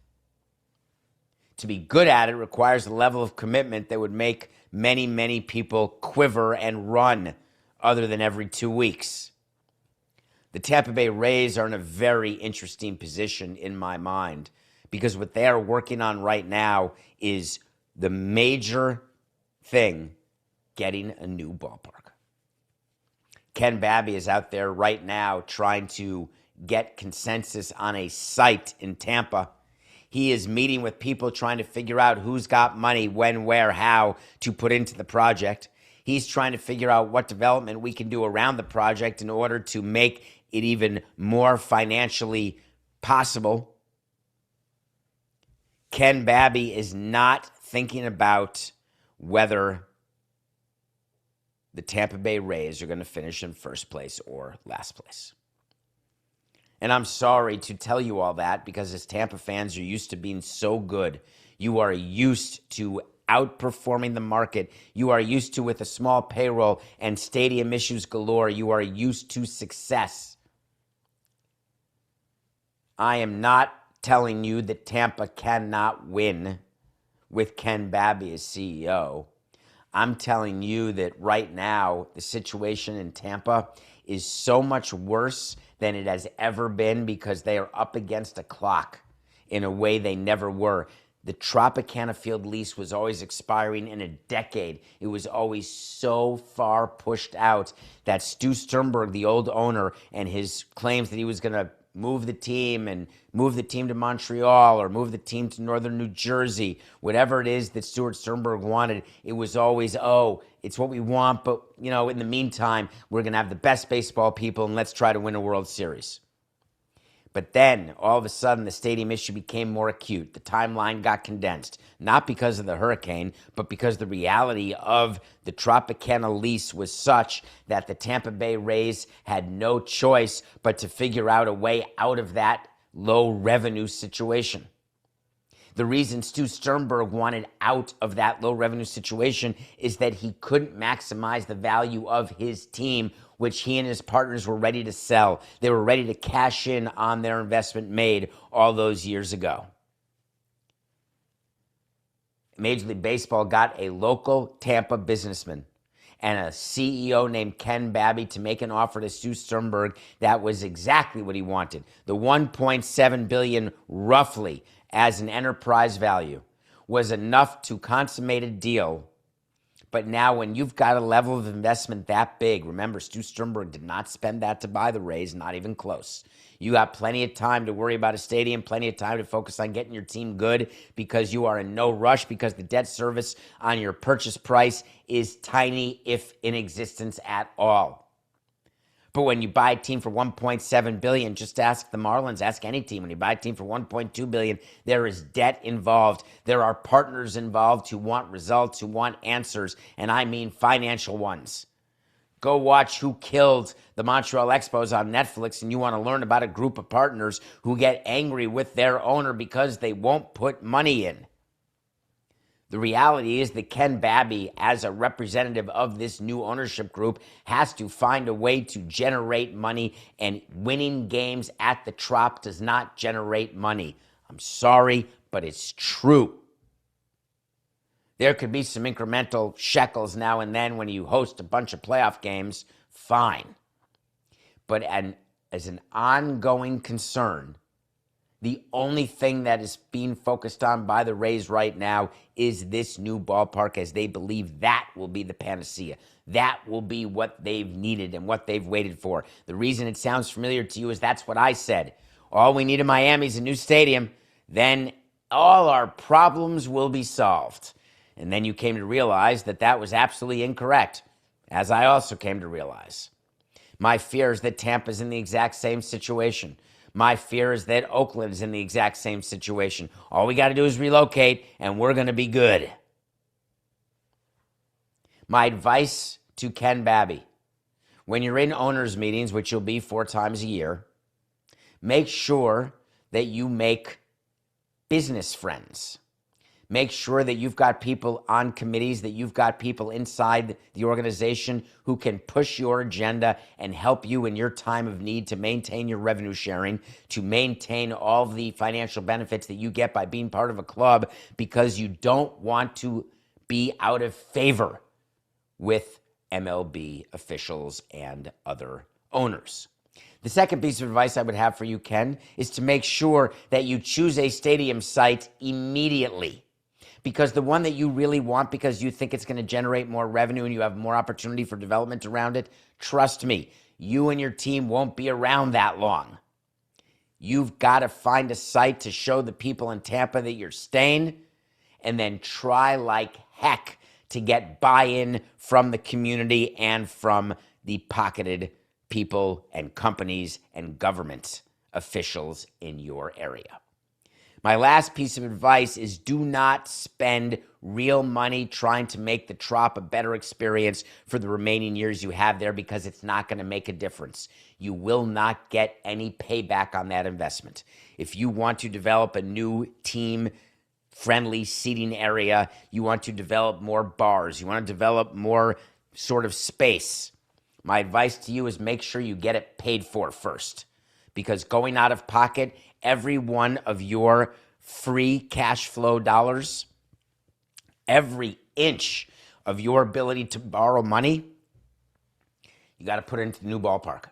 To be good at it requires a level of commitment that would make many, many people quiver and run other than every 2 weeks. The Tampa Bay Rays are in a very interesting position in my mind because what they are working on right now is the major thing, getting a new ballpark. Ken Babby is out there right now trying to get consensus on a site in Tampa. He is meeting with people trying to figure out who's got money, when, where, how to put into the project. He's trying to figure out what development we can do around the project in order to make it even more financially possible. Ken Babby is not thinking about whether the Tampa Bay Rays are going to finish in first place or last place. And I'm sorry to tell you all that because as Tampa fans, you're used to being so good. You are used to outperforming the market. You are used to, with a small payroll and stadium issues galore, you are used to success. I am not telling you that Tampa cannot win with Ken Babby as CEO. I'm telling you that right now, the situation in Tampa is so much worse than it has ever been because they are up against a clock in a way they never were. The Tropicana Field lease was always expiring in a decade. It was always so far pushed out that Stu Sternberg, the old owner, and his claims that he was going to move the team to Montreal or move the team to northern New Jersey, whatever it is that Stuart Sternberg wanted, it was always, oh, it's what we want, but, in the meantime, we're going to have the best baseball people and let's try to win a World Series. But then, all of a sudden, the stadium issue became more acute. The timeline got condensed, not because of the hurricane, but because the reality of the Tropicana lease was such that the Tampa Bay Rays had no choice but to figure out a way out of that low revenue situation. The reason Stu Sternberg wanted out of that low revenue situation is that he couldn't maximize the value of his team, which he and his partners were ready to sell. They were ready to cash in on their investment made all those years ago. Major League Baseball got a local Tampa businessman and a CEO named Ken Babby to make an offer to Stu Sternberg that was exactly what he wanted. The $1.7 billion roughly as an enterprise value was enough to consummate a deal. But now when you've got a level of investment that big, remember, Stu Sternberg did not spend that to buy the Rays, not even close. You got plenty of time to worry about a stadium, plenty of time to focus on getting your team good because you are in no rush because the debt service on your purchase price is tiny, if in existence at all. But when you buy a team for $1.7 billion, just ask the Marlins, ask any team. When you buy a team for $1.2 billion, there is debt involved. There are partners involved who want results, who want answers, and I mean financial ones. Go watch Who Killed the Montreal Expos on Netflix, and you want to learn about a group of partners who get angry with their owner because they won't put money in. The reality is that Ken Babby, as a representative of this new ownership group, has to find a way to generate money, and winning games at the Trop does not generate money. I'm sorry, but it's true. There could be some incremental shekels now and then when you host a bunch of playoff games, fine. But as an ongoing concern, the only thing that is being focused on by the Rays right now is this new ballpark, as they believe that will be the panacea. That will be what they've needed and what they've waited for. The reason it sounds familiar to you is that's what I said. All we need in Miami is a new stadium. Then all our problems will be solved. And then you came to realize that that was absolutely incorrect, as I also came to realize. My fear is that Tampa's in the exact same situation. My fear is that Oakland is in the exact same situation. All we got to do is relocate, and we're going to be good. My advice to Ken Babby, when you're in owners' meetings, which you'll be 4 times a year, make sure that you make business friends. Make sure that you've got people on committees, that you've got people inside the organization who can push your agenda and help you in your time of need to maintain your revenue sharing, to maintain all the financial benefits that you get by being part of a club, because you don't want to be out of favor with MLB officials and other owners. The second piece of advice I would have for you, Ken, is to make sure that you choose a stadium site immediately. Because the one that you really want, because you think it's going to generate more revenue and you have more opportunity for development around it, trust me, you and your team won't be around that long. You've got to find a site to show the people in Tampa that you're staying, and then try like heck to get buy-in from the community and from the pocketed people and companies and government officials in your area. My last piece of advice is do not spend real money trying to make the Trop a better experience for the remaining years you have there, because it's not going to make a difference. You will not get any payback on that investment. If you want to develop a new team-friendly seating area, you want to develop more bars, you want to develop more sort of space, my advice to you is make sure you get it paid for first. Because going out of pocket, every one of your free cash flow dollars, every inch of your ability to borrow money, you got to put it into the new ballpark.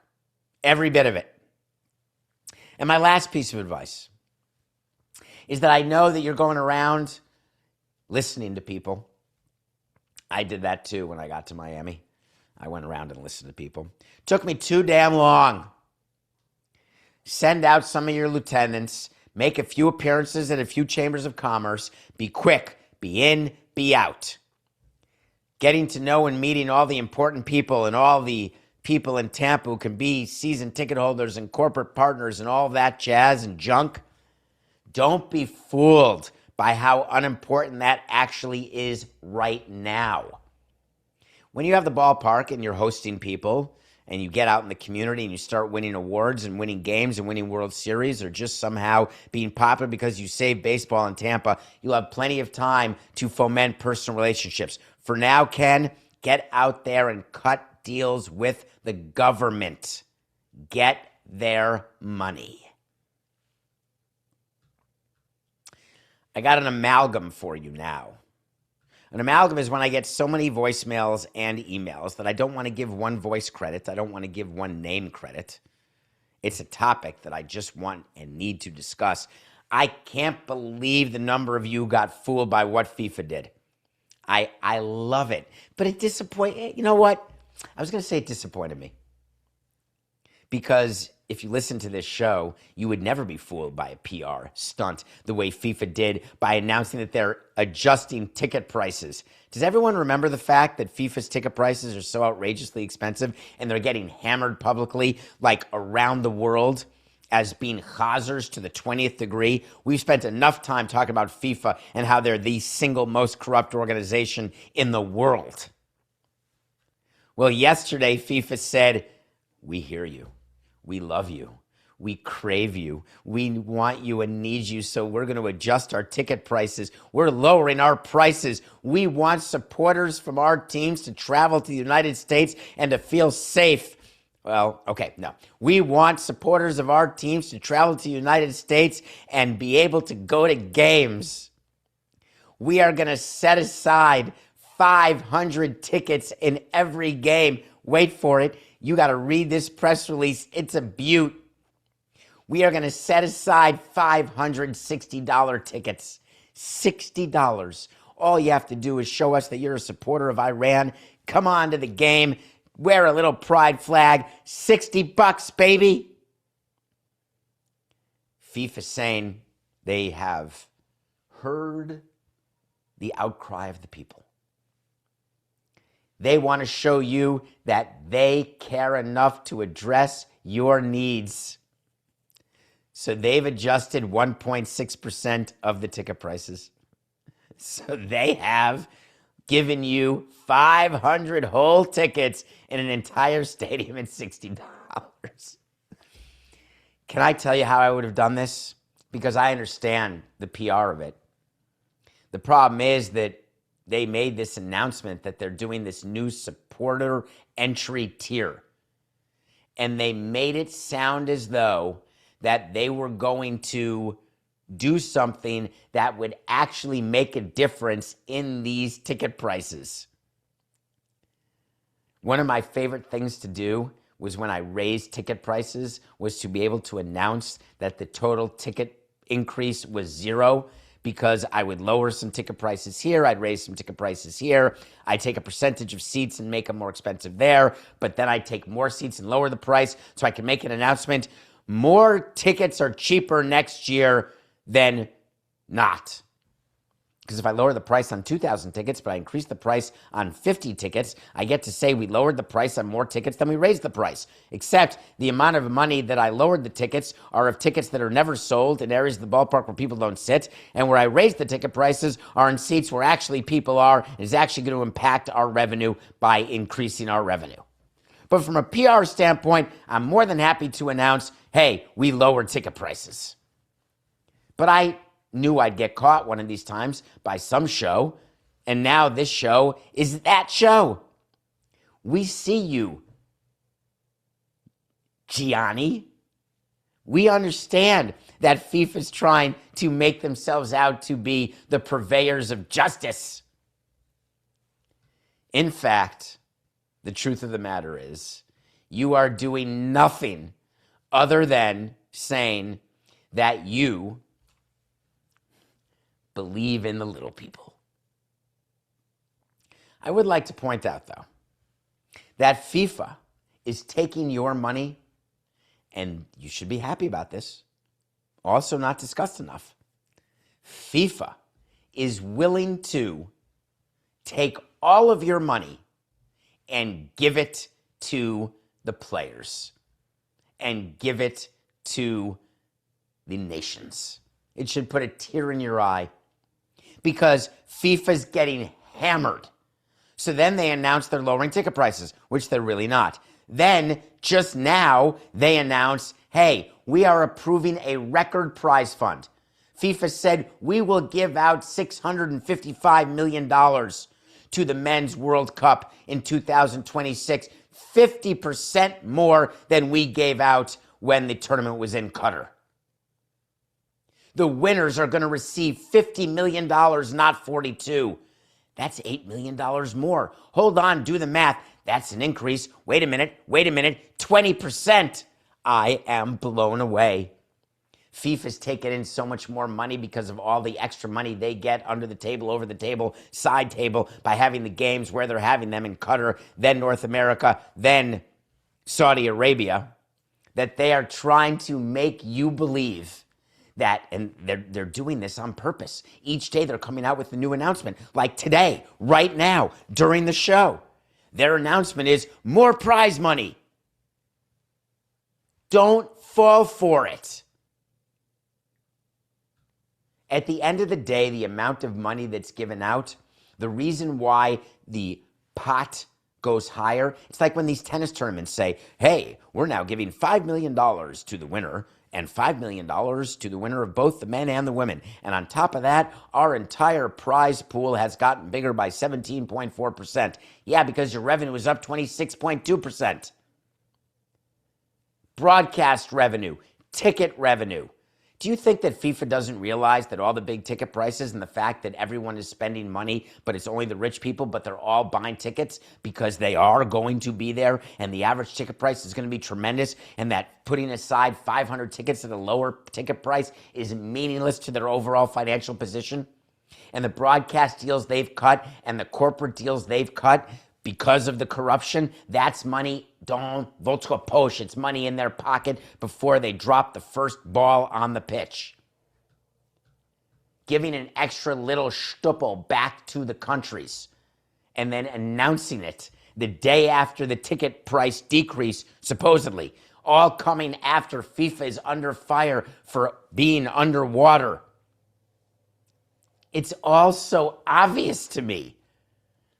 Every bit of it. And my last piece of advice is that I know that you're going around listening to people. I did that too when I got to Miami. I went around and listened to people. Took me too damn long. Send out some of your lieutenants, make a few appearances in a few chambers of commerce, be quick, be in, be out. Getting to know and meeting all the important people and all the people in Tampa who can be season ticket holders and corporate partners and all that jazz and junk. Don't be fooled by how unimportant that actually is right now. When you have the ballpark and you're hosting people and you get out in the community and you start winning awards and winning games and winning World Series or just somehow being popular because you saved baseball in Tampa, you'll have plenty of time to foment personal relationships. For now, Ken, get out there and cut deals with the government. Get their money. I got an amalgam for you now. An amalgam is when I get so many voicemails and emails that I don't want to give one voice credit. I don't want to give one name credit. It's a topic that I just want and need to discuss. I can't believe the number of you got fooled by what FIFA did. I love it. But it disappointed. You know what? I was going to say it disappointed me. Because if you listen to this show, you would never be fooled by a PR stunt the way FIFA did by announcing that they're adjusting ticket prices. Does everyone remember the fact that FIFA's ticket prices are so outrageously expensive and they're getting hammered publicly like around the world as being chazers to the 20th degree? We've spent enough time talking about FIFA and how they're the single most corrupt organization in the world. Well, yesterday FIFA said, we hear you. We love you. We crave you. We want you and need you, so we're going to adjust our ticket prices. We're lowering our prices. We want supporters from our teams to travel to the United States and to feel safe. Well, okay, no. We want supporters of our teams to travel to the United States and be able to go to games. We are going to set aside 500 tickets in every game. Wait for it. You got to read this press release. It's a beaut. We are going to set aside $560 tickets. $60. All you have to do is show us that you're a supporter of Iran. Come on to the game. Wear a little pride flag. $60, baby. FIFA saying they have heard the outcry of the people. They want to show you that they care enough to address your needs. So they've adjusted 1.6% of the ticket prices. So they have given you 500 whole tickets in an entire stadium at $60. Can I tell you how I would have done this? Because I understand the PR of it. The problem is that they made this announcement that they're doing this new supporter entry tier. And they made it sound as though that they were going to do something that would actually make a difference in these ticket prices. One of my favorite things to do was when I raised ticket prices was to be able to announce that the total ticket increase was 0, because I would lower some ticket prices here, I'd raise some ticket prices here, I'd take a percentage of seats and make them more expensive there, but then I'd take more seats and lower the price so I can make an announcement. More tickets are cheaper next year than not. Because if I lower the price on 2,000 tickets, but I increase the price on 50 tickets, I get to say we lowered the price on more tickets than we raised the price. Except the amount of money that I lowered the tickets are of tickets that are never sold in areas of the ballpark where people don't sit. And where I raised the ticket prices are in seats where actually people are, and is actually going to impact our revenue by increasing our revenue. But from a PR standpoint, I'm more than happy to announce, hey, we lowered ticket prices. But I knew I'd get caught one of these times by some show, and now this show is that show. We see you, Gianni. We understand that FIFA's trying to make themselves out to be the purveyors of justice. In fact, the truth of the matter is, you are doing nothing other than saying that you believe in the little people. I would like to point out, though, that FIFA is taking your money, and you should be happy about this, also not discussed enough. FIFA is willing to take all of your money and give it to the players and give it to the nations. It should put a tear in your eye because FIFA's getting hammered. So then they announce they're lowering ticket prices, which they're really not. Then, just now, they announce, hey, we are approving a record prize fund. FIFA said we will give out $655 million to the Men's World Cup in 2026, 50% more than we gave out when the tournament was in Qatar. The winners are going to receive $50 million, not 42. That's $8 million more. Hold on, do the math. That's an increase. Wait a minute, 20%. I am blown away. FIFA's taken in so much more money because of all the extra money they get under the table, over the table, side table, by having the games where they're having them in Qatar, then North America, then Saudi Arabia, that they are trying to make you believe that, and they're doing this on purpose. Each day they're coming out with a new announcement, like today, right now, during the show. Their announcement is more prize money. Don't fall for it. At the end of the day, the amount of money that's given out, the reason why the pot goes higher, it's like when these tennis tournaments say, hey, we're now giving $5 million to the winner and $5 million to the winner of both the men and the women. And on top of that, our entire prize pool has gotten bigger by 17.4%. Yeah, because your revenue is up 26.2%. Broadcast revenue, ticket revenue. Do you think that FIFA doesn't realize that all the big ticket prices and the fact that everyone is spending money, but it's only the rich people, but they're all buying tickets because they are going to be there and the average ticket price is going to be tremendous, and that putting aside 500 tickets at a lower ticket price is meaningless to their overall financial position? And the broadcast deals they've cut and the corporate deals they've cut because of the corruption, that's money dans votre poche. It's money in their pocket before they drop the first ball on the pitch. Giving an extra little shtuppel back to the countries and then announcing it the day after the ticket price decrease, supposedly, all coming after FIFA is under fire for being underwater. It's all so obvious to me.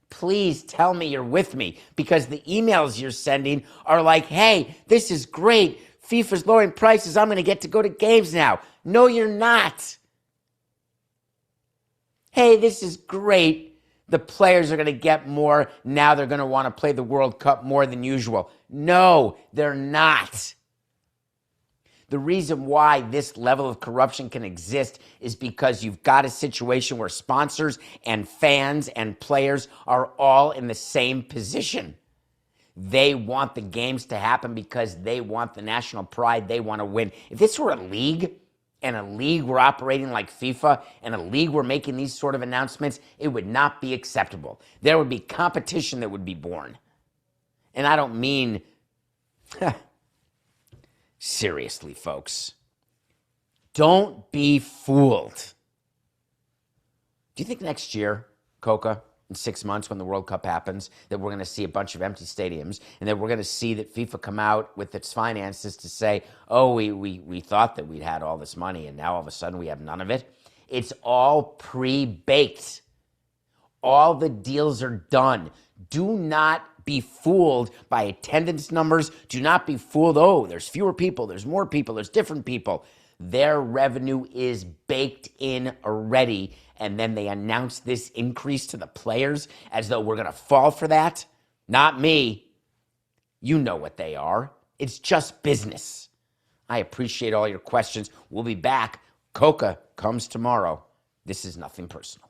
Please tell me you're with me, because the emails you're sending are like, hey, this is great. FIFA's lowering prices. I'm going to get to go to games now. No, you're not. Hey, this is great. The players are going to get more. Now they're going to want to play the World Cup more than usual. No, they're not. The reason why this level of corruption can exist is because you've got a situation where sponsors and fans and players are all in the same position. They want the games to happen because they want the national pride. They want to win. If this were a league, and a league were operating like FIFA, and a league were making these sort of announcements, it would not be acceptable. There would be competition that would be born. And I don't mean... Seriously, folks, don't be fooled. Do you think next year, Coca, in 6 months when the World Cup happens, that we're going to see a bunch of empty stadiums and that we're going to see that FIFA come out with its finances to say, oh, we thought that we'd had all this money and now all of a sudden we have none of it? It's all pre-baked. All the deals are done. Do not be fooled by attendance numbers. Do not be fooled, oh, there's fewer people, there's more people, there's different people. Their revenue is baked in already, and then they announce this increase to the players as though we're going to fall for that. Not me. You know what they are. It's just business. I appreciate all your questions. We'll be back. Coca comes tomorrow. This is nothing personal.